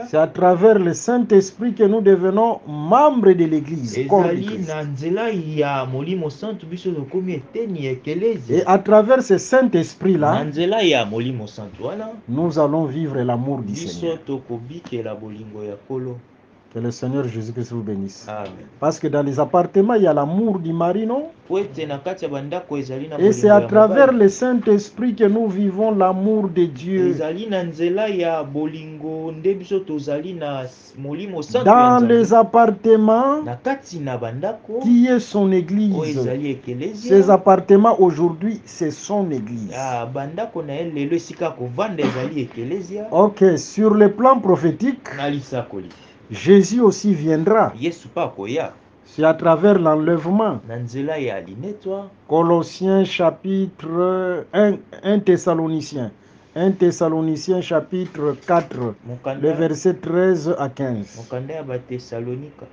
C'est à travers le Saint-Esprit que nous devenons membres de l'église. Et à travers ce Saint-Esprit-là, nous allons vivre l'amour du Seigneur. Que le Seigneur Jésus-Christ vous bénisse. Amen. Parce que dans les appartements, il y a l'amour du mari, non? Po ete na kati ya bandako ezali na Et c'est bolingo à ya travers mobali. le Saint-Esprit que nous vivons l'amour de Dieu. Ezali na nzela ya bolingo nde biso tozali na molimo santu ya Dans Nzambe. les appartements, Na kati na bandako qui est son oyo église. ezali ekelezia. Ces appartements aujourd'hui, c'est son église. Bandako na ye lelo esika kovanda ezali ekelezia. Ok, sur le plan prophétique, Na lisakoli Jésus aussi viendra. Yesu pa akoya C'est à travers l'enlèvement. na nzela ya linetwa. Colossiens chapitre 1 Thessaloniciens. 1 Thessaloniciens chapitre 4, le verset 13 à 15. Mokanda ya Bathesalonika.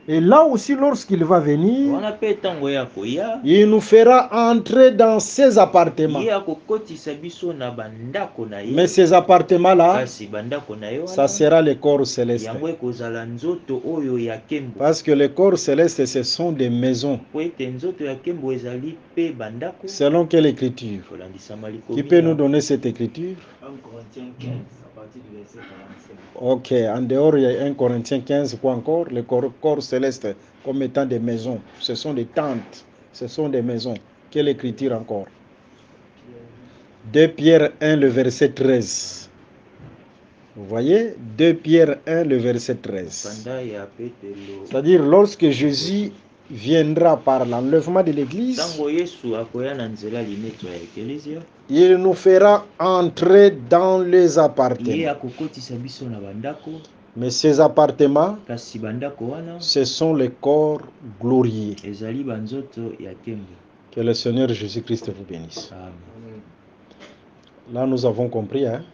Et là aussi, lorsqu'il va venir, Wana pe tango ya koya il nous fera entrer dans ses appartements. ye akokotisa biso na bandako na ye. Mais ces appartements-là, Kasi bandako na ye wana ça sera le corps céleste. yango ekozala nzoto oyo ya kembo. Parce que les corps célestes, ce sont des maisons. Po ete nzoto ya kembo ezali pe bandako. Selon quelle écriture? Kolandisama Qui likomi peut nous donner cette écriture? 1 Corinthiens 15, à partir du verset 45. Ok, en dehors, il y a 1 Corinthiens 15, quoi encore? Les corps célestes comme étant des maisons. Ce sont des tentes, ce sont des maisons. Quelle écriture encore? 2 Pierre 1, le verset 13. Vous voyez? 2 Pierre 1, le verset 13. Kanda ya Petelo. C'est-à-dire, lorsque Jésus viendra par l'enlèvement de l'église, Tango Yesu akoya na nzela lineto ya ekelezia. il nous fera entrer dans les Ye appartements. akokotisa biso na bandako. Mais ces appartements, Kasi bandako wana ce sont les corps glorieux. ezali banzoto ya kembo. Que le Seigneur Jésus-Christ vous bénisse. Amen. Là, nous avons compris. Hein?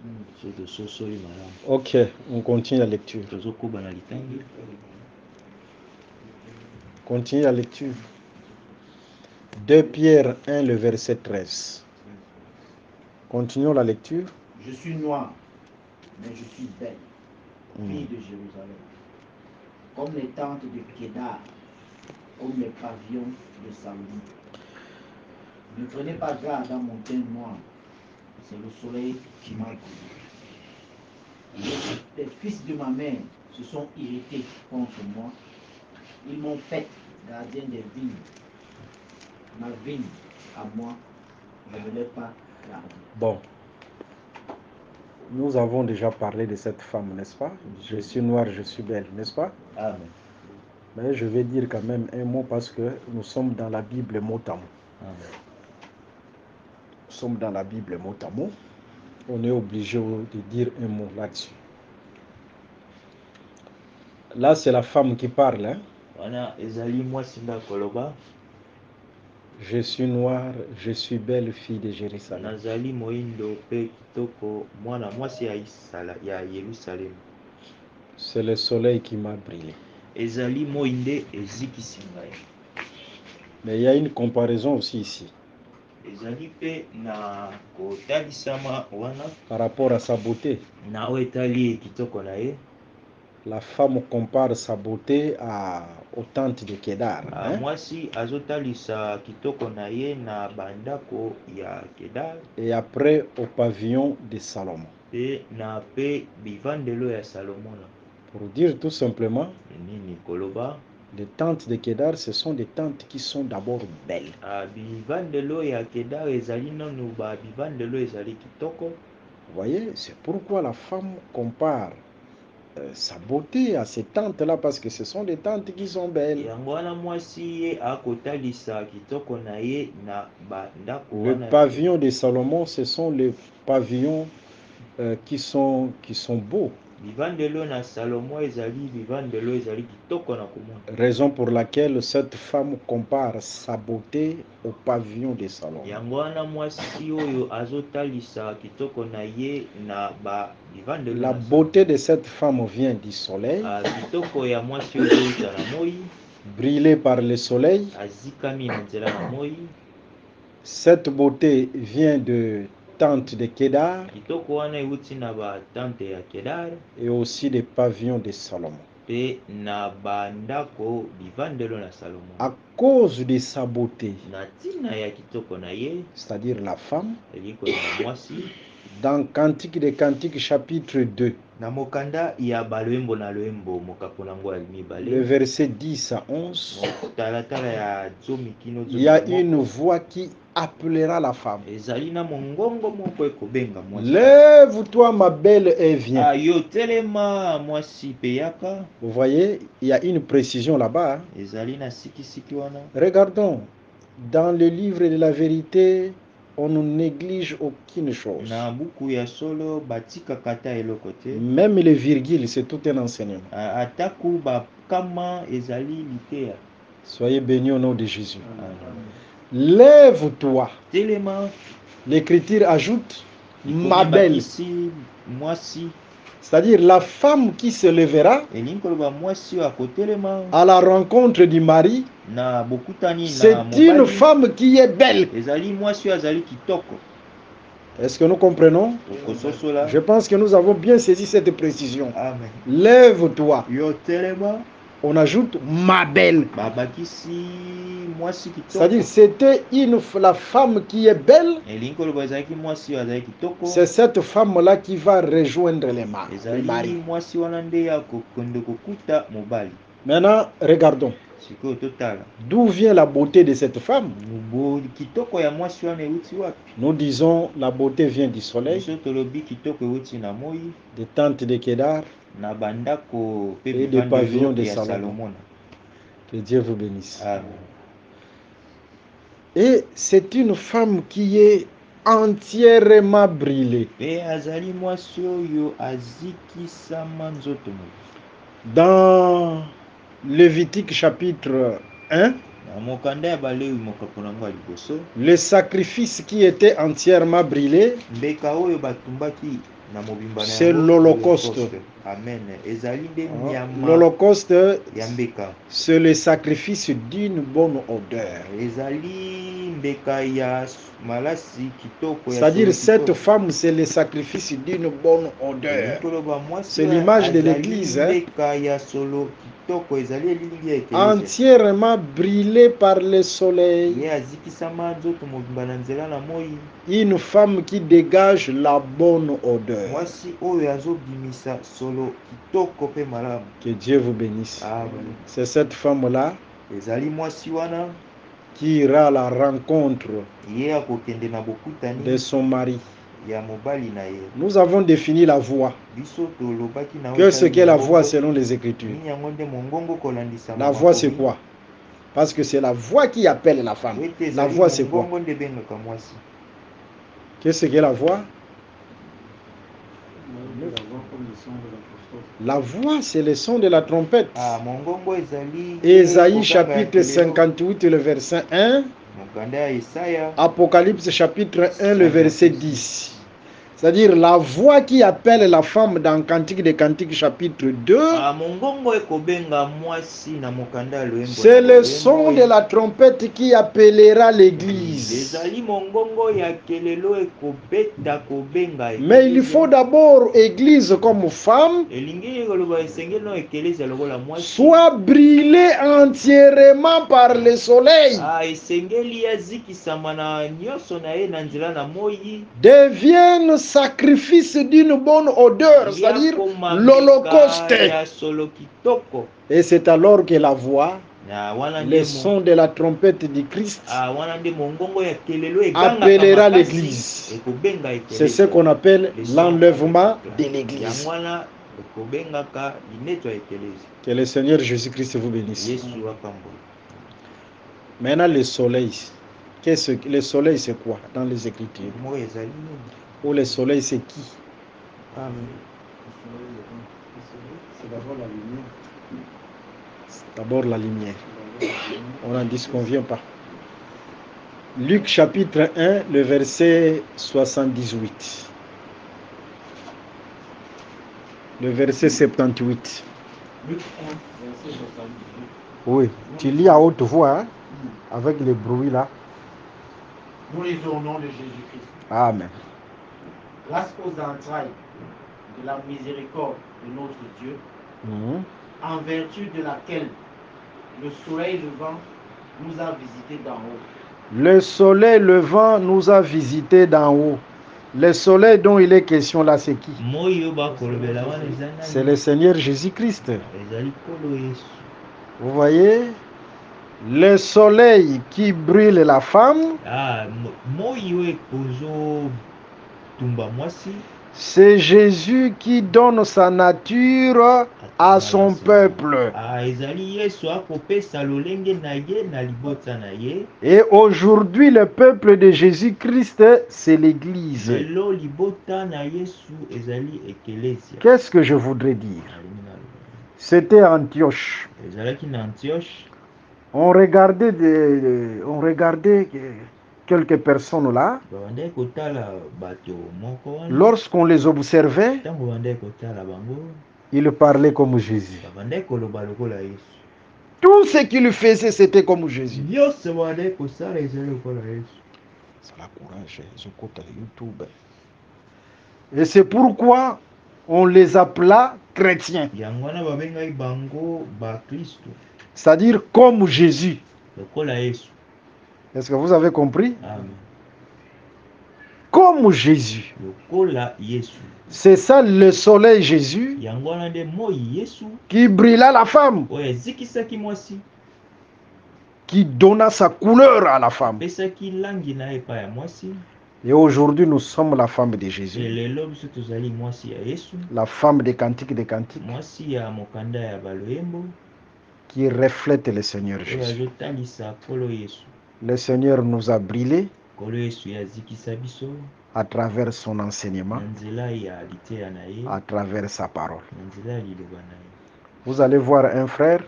Soto sosoli malamu. Ok, on continue la lecture. Tozokuba na litangi. Continue la lecture. 2 Pierre 1, le verset 13. Continuons la lecture. Je suis noir, mais je suis belle, fille de Jérusalem. Comme les tentes de Kédar, comme les pavillons de Salomon. Ne prenez pas garde à mon teint noir, c'est le soleil qui m'a brûlé. Les fils de ma mère se sont irrités contre moi. Ils m'ont fait gardien des vignes. Ma vigne à moi, je ne l'ai pas gardée. Bon. Nous avons déjà parlé de cette femme, n'est-ce pas? Je suis noire, je suis belle, n'est-ce pas? Amen. Mais je vais dire quand même un mot parce que nous sommes dans la Bible mot à mot. Amen. Nous sommes dans la Bible mot à mot. On est obligé de dire un mot là-dessus. Là, c'est la femme qui parle. Hein? Wana ezali mwasi nda koloba. Je suis noire, je suis belle, fille de Jérusalem. Nazali moindo pe kitoko mwana mwasi ya Yerusalem. C'est le soleil qui m'a brûlé. Ezali moinde ezikisi ngai. Mais il y a une comparaison aussi ici. Ezali pe na kotalisama wana par rapport à sa beauté. na oyo etali kitoko na ye. La femme compare sa beauté aux tentes de Kédar. Hein? Mwasi azotalisa kitoko na ye na bandako ya Kedar. Et après au pavillon de Salomon. Pe na pe bivandelo ya Salomon. Pour dire tout simplement, Nini koloba, les tentes de Kédar, ce sont des tentes qui sont d'abord belles. Bivandelo ya Kedar ezali nanu ba bivandelo ezali kitoko. Vous voyez, c'est pourquoi la femme compare sa beauté à ces tentes-là, parce que ce sont des tentes qui sont belles. Le pavillon de Salomon, ce sont les pavillons qui sont beaux. Raison pour laquelle cette femme compare sa beauté au pavillon de Salomon. La beauté de cette femme vient du soleil, brûlée par le soleil. Cette beauté vient de tentes de Kédar et aussi des pavillons de Salomon. À cause de sa beauté, c'est-à-dire la femme, Dans Cantique des Cantiques chapitre 2. Le verset 10 à 11. Il y a une voix qui appellera la femme. Lève-toi ma belle et viens. Vous voyez, il y a une précision là-bas. Regardons, dans le livre de la vérité, on ne néglige aucune chose. Même les virgules, c'est tout un enseignement. Soyez bénis au nom de Jésus. Lève-toi. L'Écriture ajoute ma belle. C'est-à-dire la femme qui se lèvera à la rencontre du mari, c'est une femme qui est belle. Est-ce que nous comprenons? Je pense que nous avons bien saisi cette précision. Lève-toi. On ajoute ma belle. C'est-à-dire c'était la femme qui est belle. C'est cette femme-là qui va rejoindre les maris. Maintenant, regardons. D'où vient la beauté de cette femme? Nous disons la beauté vient du soleil, des tentes de Kédar et des pavillons de Salomon. Que Dieu vous bénisse. Amen. Et c'est une femme qui est entièrement brûlée. Dans Lévitique chapitre 1, le sacrifice qui était entièrement brûlé, c'est l'Holocauste. L'Holocauste, c'est le sacrifice d'une bonne odeur. C'est-à-dire cette femme, c'est le sacrifice d'une bonne odeur. C'est l'image de l'Église. Entièrement brûlée par le soleil. Une femme qui dégage la bonne odeur. Que Dieu vous bénisse. C'est cette femme-là qui ira à la rencontre de son mari. Nous avons défini la voix. Qu'est-ce qu'est la voix selon les Écritures? La voix c'est quoi? Parce que c'est la voix qui appelle la femme. La voix c'est quoi? Qu'est-ce qu'est la voix? La voix c'est le son de la trompette. Ésaïe chapitre 58 le verset 1. Apocalypse chapitre 1 le verset 10. C'est-à-dire la voix qui appelle la femme dans Cantique des Cantiques chapitre 2. C'est le son de la trompette qui appellera l'église. Mais il faut d'abord église comme femme soit brûlée entièrement par le soleil. Devienne sacrifice d'une bonne odeur, c'est-à-dire l'Holocauste. Et c'est alors que la voix, le son de la trompette du Christ appellera l'église. C'est ce qu'on appelle l'enlèvement de l'église. Que le Seigneur Jésus-Christ vous bénisse. Maintenant le soleil. Le soleil c'est quoi dans les Écritures? Ou le soleil c'est qui? C'est d'abord la lumière. On n'en disconvient pas. Luc chapitre 1, le verset 78. Le verset 78. Luc 1, verset 78. Oui, tu lis à haute voix, hein, avec le bruit là. Nous lisons au nom de Jésus-Christ. Amen. Grâce aux entrailles de la miséricorde de notre Dieu, en vertu de laquelle le soleil levant nous a visités d'en haut. Le soleil levant nous a visités d'en haut. Le soleil dont il est question là, c'est qui? C'est le Seigneur Jésus-Christ. Vous voyez? Le soleil qui brûle la femme, c'est Jésus qui donne sa nature à son peuple. Et aujourd'hui, le peuple de Jésus-Christ, c'est l'Église. Qu'est-ce que je voudrais dire? C'était Antioche. On regardait quelques personnes là. Lorsqu'on les observait, ils parlaient comme Jésus. Tout ce qu'ils faisaient, c'était comme Jésus. C'est la courage, YouTube. Et c'est pourquoi on les appela chrétiens. C'est-à-dire comme Jésus. Est-ce que vous avez compris? Amen. Comme Jésus. C'est ça le soleil Jésus qui brilla la femme, qui donna sa couleur à la femme. Et aujourd'hui, nous sommes la femme de Jésus, la femme des cantiques des cantiques, qui reflète le Seigneur Jésus. Le Seigneur nous a brillé à travers son enseignement, à travers sa parole. Vous allez voir un frère,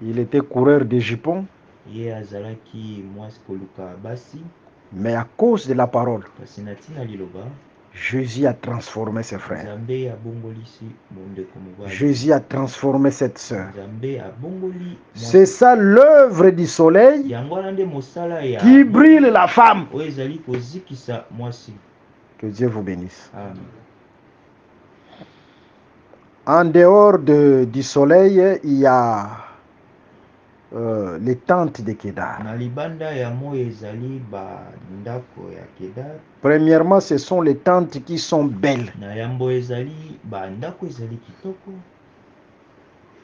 il était coureur de jupons, mais à cause de la parole, Jésus a transformé ses frères. Jésus a transformé cette sœur. C'est ça l'œuvre du soleil qui brille la femme. Que Dieu vous bénisse. Amen. En dehors du soleil, il y a les tentes de Kedar. Premièrement, ce sont les tentes qui sont belles.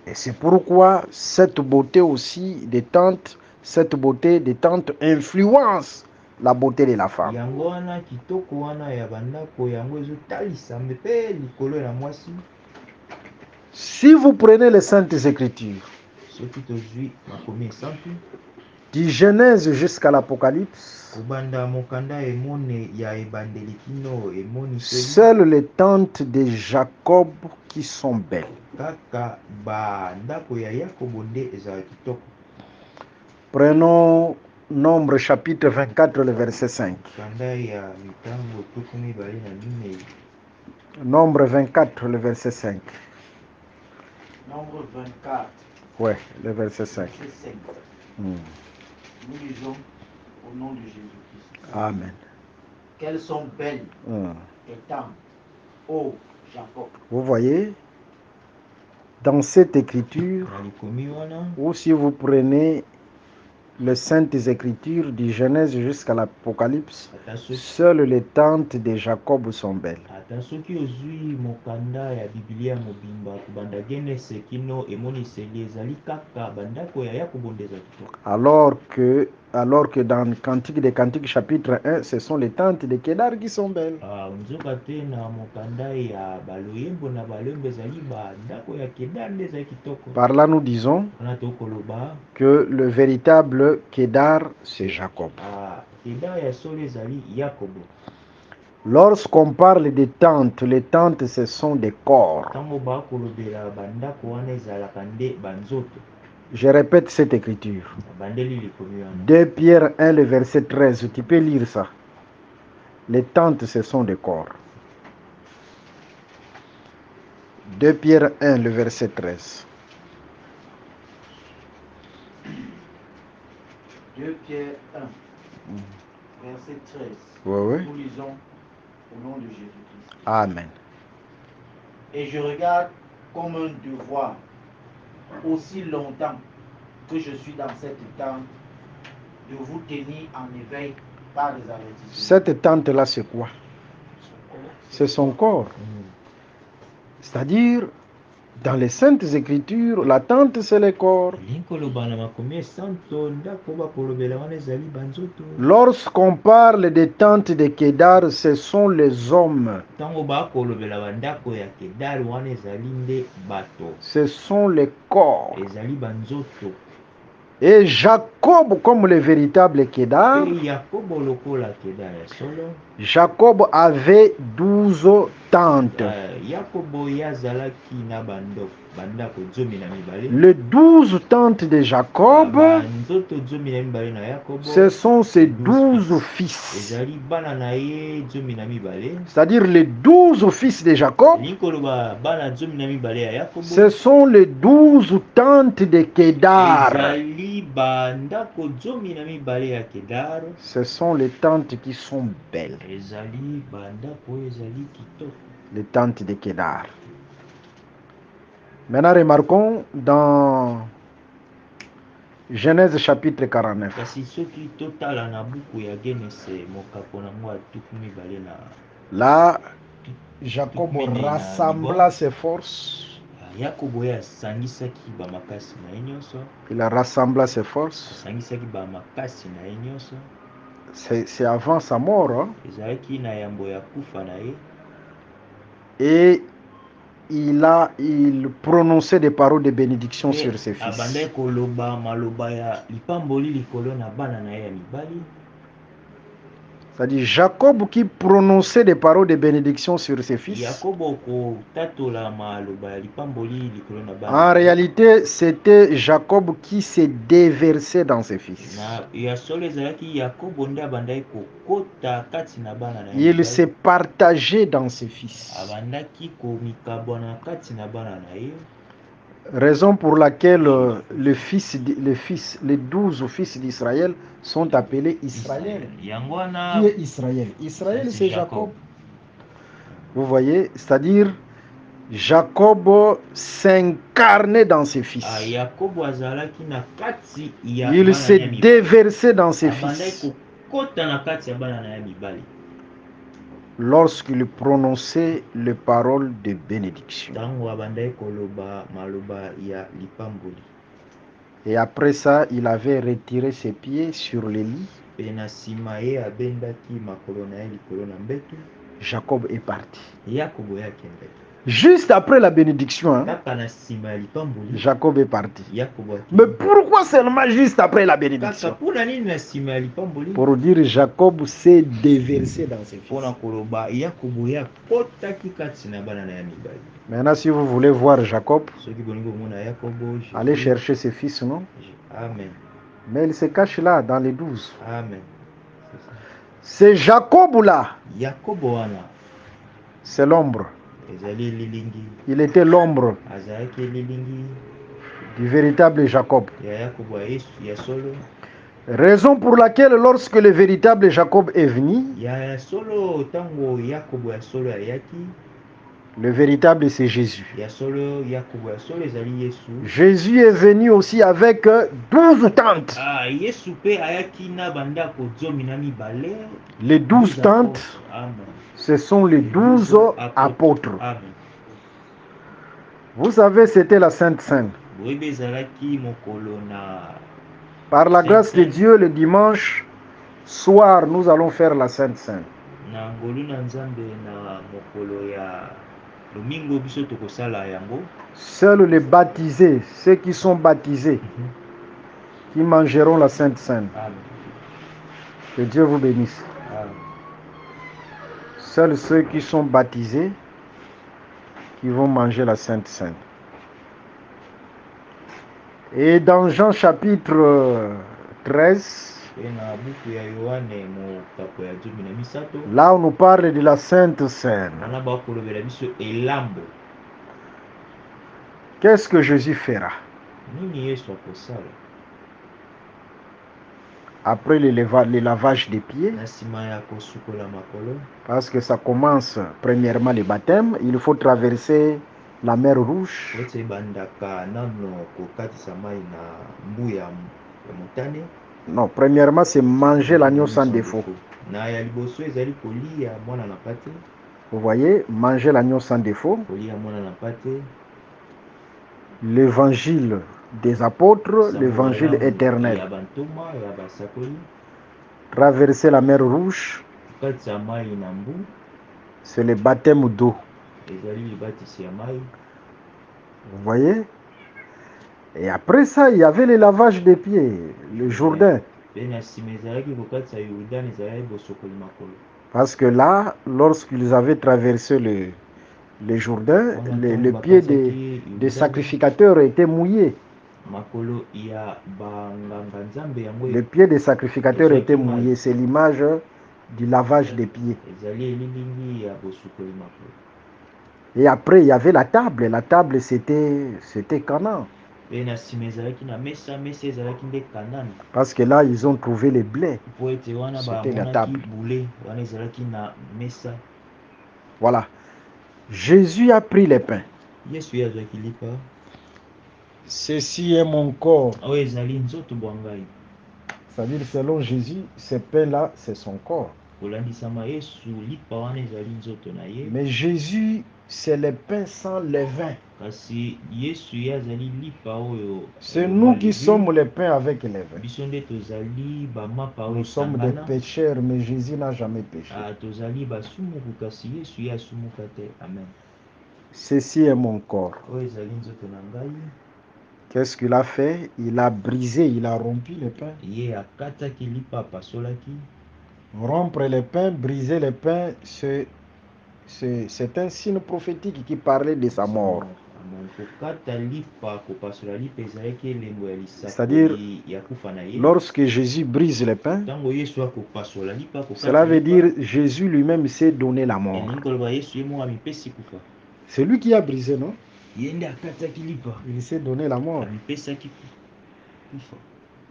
Et c'est pourquoi cette beauté aussi des tentes, cette beauté des tentes influence la beauté de la femme. Si vous prenez les Saintes Écritures, du Genèse jusqu'à l'Apocalypse, seules les tentes de Jacob qui sont belles. Prenons Nombre chapitre 24, le verset 5. Nombre 24, le verset 5. Nombre 24. Ouais, le verset 5. Nous lisons au nom de Jésus-Christ. Amen. Qu'elles sont belles et tendres, ô Jacob. Vous voyez, dans cette écriture, ou si vous prenez les Saintes Écritures du Genèse jusqu'à l'Apocalypse, seules les tentes de Jacob sont belles. Alors que dans Cantique des Cantiques chapitre 1, ce sont les tentes de Kedar qui sont belles. Par là, nous disons que le véritable Kedar, c'est Jacob. Lorsqu'on parle des tentes, les tentes, ce sont des corps. Je répète cette écriture. 2 Pierre 1, le verset 13. Tu peux lire ça. Les tentes, ce sont des corps. 2 Pierre 1, le verset 13. 2 Pierre 1, verset 13. Oui. Nous lisons au nom de Jésus-Christ. Amen. Et je regarde comme un devoir, aussi longtemps que je suis dans cette tente, de vous tenir en éveil par les avertissements. Cette tente-là, c'est quoi? C'est son corps. C'est-à-dire, dans les Saintes Écritures, la tente, c'est le corps. Lorsqu'on parle des tentes de Kedar, ce sont les hommes. Ce sont les corps. Et Jacob, comme le véritable Kedar, Jacob avait 12 tentes. Les 12 tentes de Jacob, ce sont ses 12 fils. C'est-à-dire les 12 fils de Jacob, ce sont les 12 tentes de Kedar. Ce sont les tentes qui sont belles. Les tentes de Kedar. Maintenant, remarquons dans Genèse chapitre 49. Là, Jacob rassembla ses forces. Il a rassemblé ses forces. C'est avant sa mort. Hein? Et il prononçait des paroles de bénédiction sur ses fils. C'est-à-dire Jacob qui prononçait des paroles de bénédiction sur ses fils. En réalité, c'était Jacob qui s'est déversé dans ses fils. Il s'est partagé dans ses fils. Raison pour laquelle les 12 fils d'Israël sont appelés Israël. Qui est Israël? Israël, c'est Jacob. Vous voyez, c'est-à-dire Jacob s'incarnait dans ses fils. Il s'est déversé dans ses fils. Lorsqu'il prononçait les paroles de bénédiction. Et après ça, il avait retiré ses pieds sur le lit. Jacob est parti. Juste après la bénédiction, hein, Jacob est parti. Mais pourquoi seulement juste après la bénédiction? Pour dire Jacob s'est déversé dans ses fils. Maintenant, si vous voulez voir Jacob, allez chercher ses fils, non? Amen. Mais il se cache là, dans les 12. Amen. C'est Jacob là. C'est l'ombre. Il était l'ombre du véritable Jacob. Raison pour laquelle lorsque le véritable Jacob est venu, le véritable c'est Jésus. Jésus est venu aussi avec 12 tentes. Les 12 tentes, ce sont les 12 apôtres. Vous savez, c'était la Sainte Seine. Par la grâce de Dieu, le dimanche soir, nous allons faire la Sainte Seine. Seuls les baptisés, ceux qui sont baptisés, qui mangeront la Sainte Seine. Que Dieu vous bénisse. Seuls ceux qui sont baptisés qui vont manger la Sainte Seine. Et dans Jean chapitre 13, là on nous parle de la Sainte Seine. Qu'est-ce que Jésus fera? Après le lavage des pieds, parce que ça commence premièrement le baptême, il faut traverser la mer Rouge. Non, premièrement c'est manger l'agneau sans défaut. Vous voyez, manger l'agneau sans défaut. L'évangile des apôtres, l'évangile éternel. Traverser la mer Rouge, c'est le baptême d'eau. Vous voyez? Et après ça, il y avait le lavage des pieds, le Jourdain. Parce que là, lorsqu'ils avaient traversé le Jourdain, les pieds des sacrificateurs étaient mouillés. Les pieds des sacrificateurs étaient mouillés. C'est l'image du lavage des pieds. Et après, il y avait la table. La table, c'était Canaan. Parce que là, ils ont trouvé les blés. C'était la table. Voilà. Jésus a pris les pains. Ceci est mon corps. C'est-à-dire, selon Jésus, ces pains-là, c'est son corps. Mais Jésus, c'est les pains sans levain. C'est nous qui sommes les pains avec levain. Nous sommes des pécheurs, mais Jésus n'a jamais péché. Ceci est mon corps. Qu'est-ce qu'il a fait? Il a brisé, il a rompu les pains. Rompre les pains, briser les pains, c'est un signe prophétique qui parlait de sa mort. C'est-à-dire, lorsque Jésus brise les pains, cela veut dire Jésus lui-même s'est donné la mort. C'est lui qui a brisé, non? Il s'est donné la mort.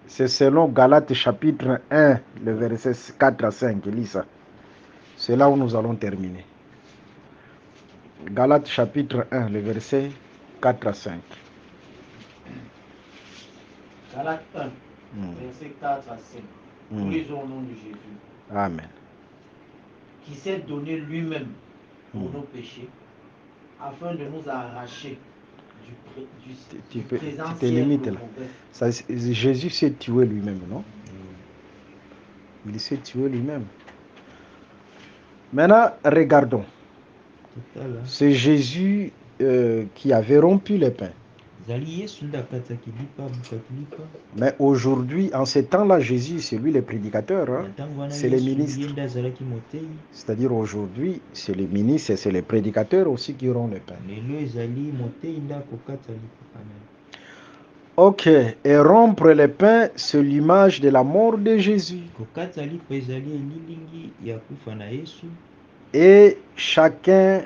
C'est selon Galates chapitre 1, le verset 4 à 5. Lis ça. C'est là où nous allons terminer. Galates chapitre 1, le verset 4 à 5. Galates 1, verset 4 à 5. Nous lisons au nom de Jésus. Amen. Qui s'est donné lui-même pour nos péchés, afin de nous arracher du présentiel de ça, Jésus s'est tué lui-même, non? Il s'est tué lui-même. Maintenant, regardons. C'est Jésus qui avait rompu les pains. Mais aujourd'hui, en ces temps-là, Jésus, c'est lui le prédicateur, hein? C'est les ministres. C'est-à-dire aujourd'hui, c'est les ministres et c'est les prédicateurs aussi qui auront le pain. Ok, et rompre les pains, c'est l'image de la mort de Jésus. Et chacun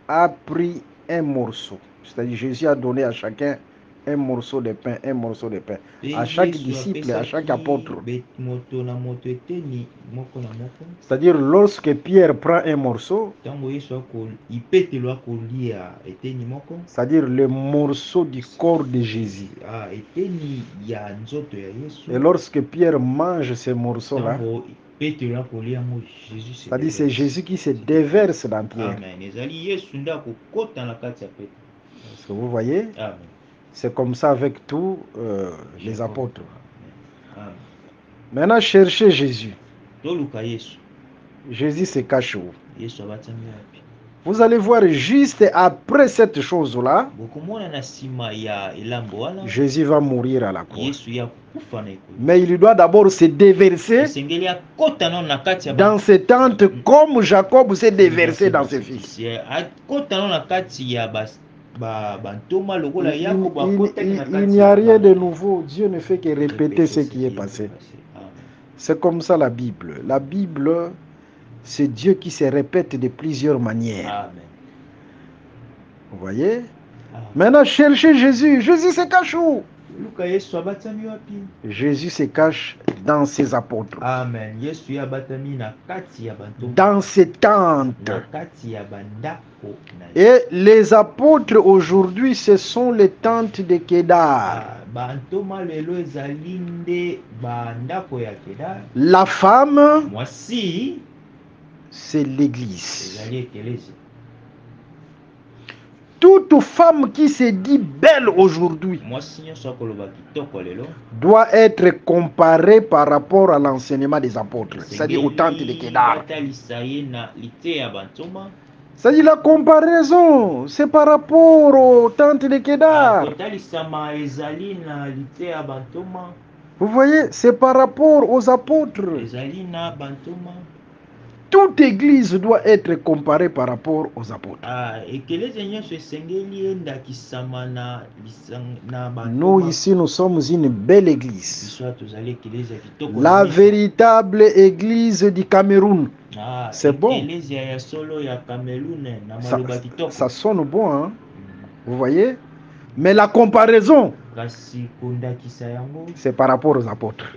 a pris un morceau. C'est-à-dire Jésus a donné à chacun un morceau de pain, un morceau de pain. À chaque disciple, à chaque apôtre. C'est-à-dire lorsque Pierre prend un morceau, c'est-à-dire le morceau du corps de Jésus. Et lorsque Pierre mange ce morceau-là, c'est-à-dire c'est Jésus qui se déverse dans Pierre. Est-ce que vous voyez? C'est comme ça avec tous les apôtres. Maintenant, cherchez Jésus. Jésus se cache où? Vous allez voir juste après cette chose-là, Jésus va mourir à la croix. Mais il doit d'abord se déverser dans ses tentes comme Jacob s'est déversé dans ses fils. Il n'y a rien de nouveau. Dieu ne fait que répéter ce qui est passé. C'est comme ça la Bible. La Bible, c'est Dieu qui se répète de plusieurs manières. Amen. Vous voyez? Amen. Maintenant, cherchez Jésus. Jésus se cache où? Jésus se cache dans ses apôtres. Amen. Dans ses tentes. Et les apôtres aujourd'hui, ce sont les tentes de Kédar. La femme, Mwasi c'est l'Église. ezali ekelezia. Toute femme qui se dit belle aujourd'hui Mwasi nyonso akoloba kitoko lelo doit être comparée par rapport à l'enseignement des apôtres, c'est-à-dire au temple de Kedar. batalisa ye na liteya bantoma. C'est-à-dire la comparaison, c'est par rapport au temple de Kedar. Kotalisama ezali na liteya bantoma. Vous voyez, c'est par rapport aux apôtres. Ezali na bantoma. Toute église doit être comparée par rapport aux apôtres. Ekelezia nyonso esengeli endakisama na bantoma. Nous ici, nous sommes une belle église. Biso tozali ekelezia kitoko. La véritable église du Cameroun. C'est bon. Ekelezia ya solo ya Cameroun na maloba kitoko. Ça sonne bon, hein? Vous voyez? Mais la comparaison, c'est par rapport aux apôtres.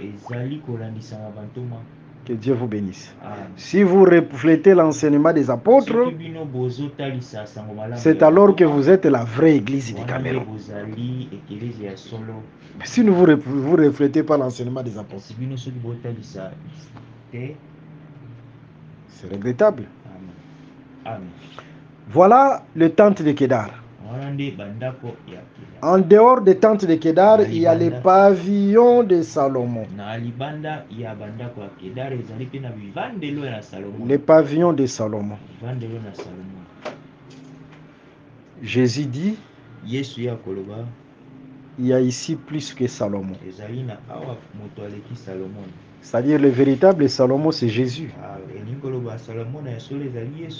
Que Dieu vous bénisse. Si vous reflétez l'enseignement des apôtres, c'est alors que vous êtes la vraie église du Cameroun. Mais si vous ne reflétez pas l'enseignement des apôtres, c'est regrettable. Voilà le temple de Kedar. En dehors des tentes de Kedar, il y a les pavillons de Salomon. Les pavillons de Salomon. Jésus dit, il y a ici plus que Salomon. C'est-à-dire le véritable Salomon, c'est Jésus.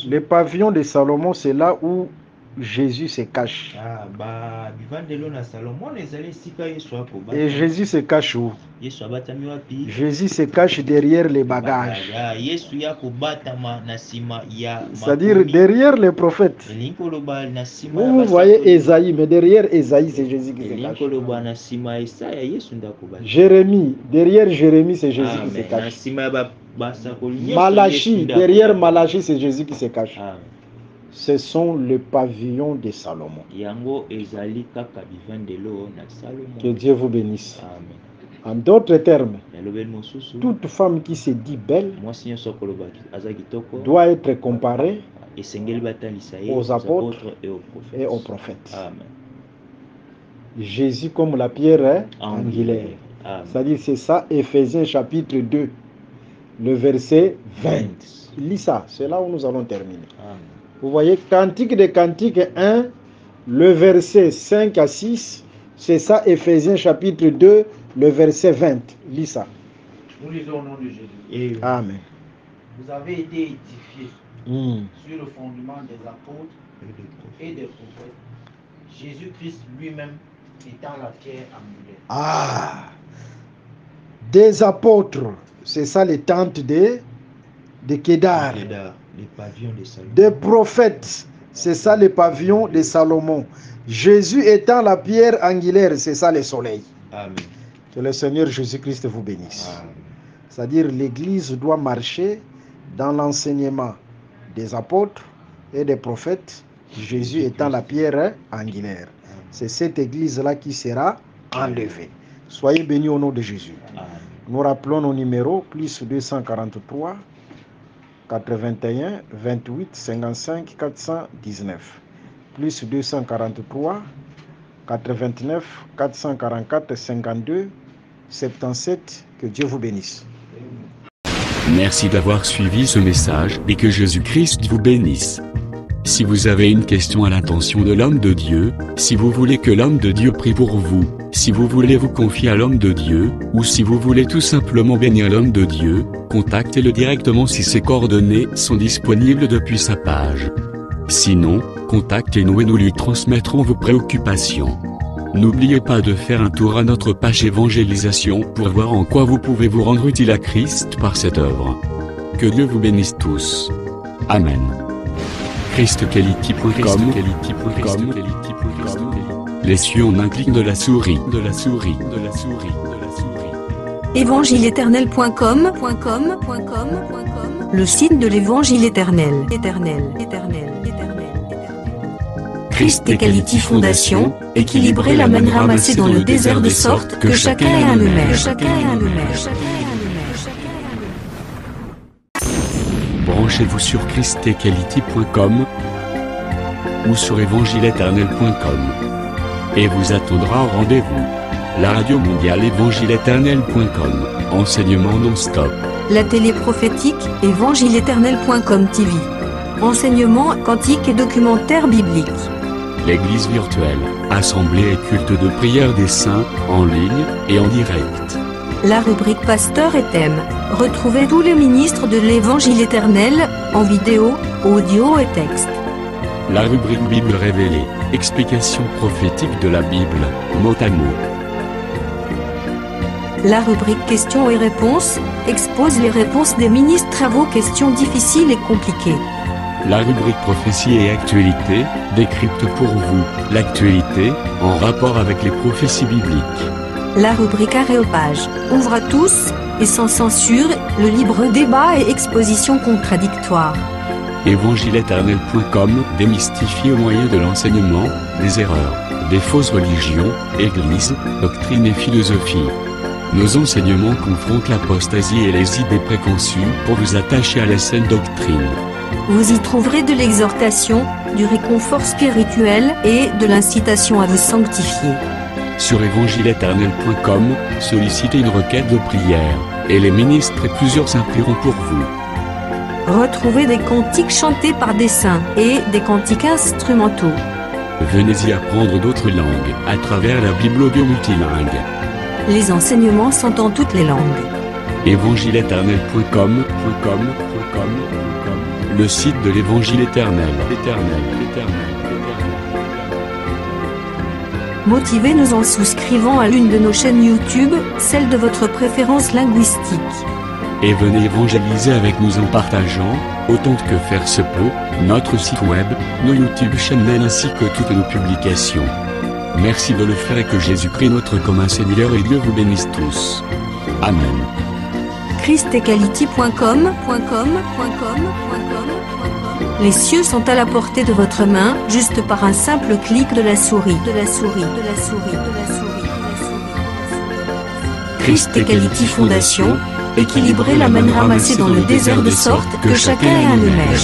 Les pavillons de Salomon, c'est là où Jésus se cache. Et Jésus se cache où? Jésus se cache derrière les bagages. C'est-à-dire derrière les prophètes. Vous voyez Esaïe, mais derrière Esaïe, c'est Jésus qui se cache. Jérémie, derrière Jérémie, c'est Jésus qui se cache. Malachie, derrière Malachie, c'est Jésus qui se cache. Ce sont les pavillons de Salomon. Que Dieu vous bénisse. En d'autres termes, toute femme qui se dit belle doit être comparée aux apôtres et aux prophètes. Jésus comme la pierre angulaire. C'est-à-dire, c'est ça, Éphésiens chapitre 2, le verset 20. Lis ça, c'est là où nous allons terminer. Vous voyez, Cantique des Cantiques 1, le verset 5 à 6, c'est ça, Éphésiens chapitre 2, le verset 20. Lis ça. Nous lisons au nom de Jésus. Amen. Vous avez été édifiés sur le fondement des apôtres et des prophètes, Jésus-Christ lui-même étant la pierre angulaire. Des apôtres, c'est ça les tentes de Kedar. Des prophètes, c'est ça les pavillons de Salomon. Jésus étant la pierre angulaire, c'est ça le soleil. Amen. Que le Seigneur Jésus-Christ vous bénisse. C'est-à-dire l'église doit marcher dans l'enseignement des apôtres et des prophètes, Jésus étant la pierre angulaire. C'est cette église-là qui sera enlevée. Soyez bénis au nom de Jésus. Nous rappelons nos numéros, plus 243 81 28 55 419, plus 243 89 444 52 77. Que Dieu vous bénisse. Merci d'avoir suivi ce message et que Jésus-Christ vous bénisse. Si vous avez une question à l'intention de l'homme de Dieu, si vous voulez que l'homme de Dieu prie pour vous, si vous voulez vous confier à l'homme de Dieu, ou si vous voulez tout simplement bénir l'homme de Dieu, contactez-le directement si ses coordonnées sont disponibles depuis sa page. Sinon, contactez-nous et nous lui transmettrons vos préoccupations. N'oubliez pas de faire un tour à notre page évangélisation pour voir en quoi vous pouvez vous rendre utile à Christ par cette œuvre. Que Dieu vous bénisse tous. Amen. ChristQuality.com. Les cieux en un clic de la souris. Évangile-éternel.com, le site de l'évangile éternel. Christ Equality Foundation, équilibrer la manne ramassée dans le désert de sorte que chacun ait un numère. Branchez-vous sur christequality.com ou sur évangile-éternel.com et vous attendra au rendez-vous. La radio mondiale évangile-éternel.com, enseignement non-stop. La télé prophétique évangile-éternel.com TV, enseignement quantique et documentaire biblique. L'église virtuelle, assemblée et culte de prière des saints, en ligne et en direct. La rubrique Pasteur et thème. Retrouvez tous les ministres de l'Évangile éternel, en vidéo, audio et texte. La rubrique Bible révélée, explication prophétique de la Bible, mot à mot. La rubrique Questions et réponses, expose les réponses des ministres à vos questions difficiles et compliquées. La rubrique Prophétie et actualité, décrypte pour vous l'actualité, en rapport avec les prophéties bibliques. La rubrique Aréopage, ouvre à tous, et sans censure, le libre débat et exposition contradictoire. Évangile-éternel.com, démystifié au moyen de l'enseignement, des erreurs, des fausses religions, églises, doctrines et philosophie. Nos enseignements confrontent l'apostasie et les idées préconçues pour vous attacher à la saine doctrine. Vous y trouverez de l'exhortation, du réconfort spirituel et de l'incitation à vous sanctifier. Sur évangile-éternel.com, sollicitez une requête de prière, et les ministres et plusieurs s'implieront pour vous. Retrouvez des cantiques chantés par des saints et des cantiques instrumentaux. Venez y apprendre d'autres langues à travers la Bible audio multilingue. Les enseignements sont en toutes les langues. évangile-éternel.com, le site de l'Évangile éternel. Motivez-nous en souscrivant à l'une de nos chaînes YouTube, celle de votre préférence linguistique. Et venez évangéliser avec nous en partageant, autant que faire se peut, notre site web, nos YouTube channels ainsi que toutes nos publications. Merci de le faire et que Jésus-Christ notre commun Seigneur et Dieu vous bénisse tous. Amen. christequality.com. Les cieux sont à la portée de votre main, juste par un simple clic de la souris. Christ Equality Foundation, équilibrer la manne ramassée dans le désert de sorte que chacun ait un numère.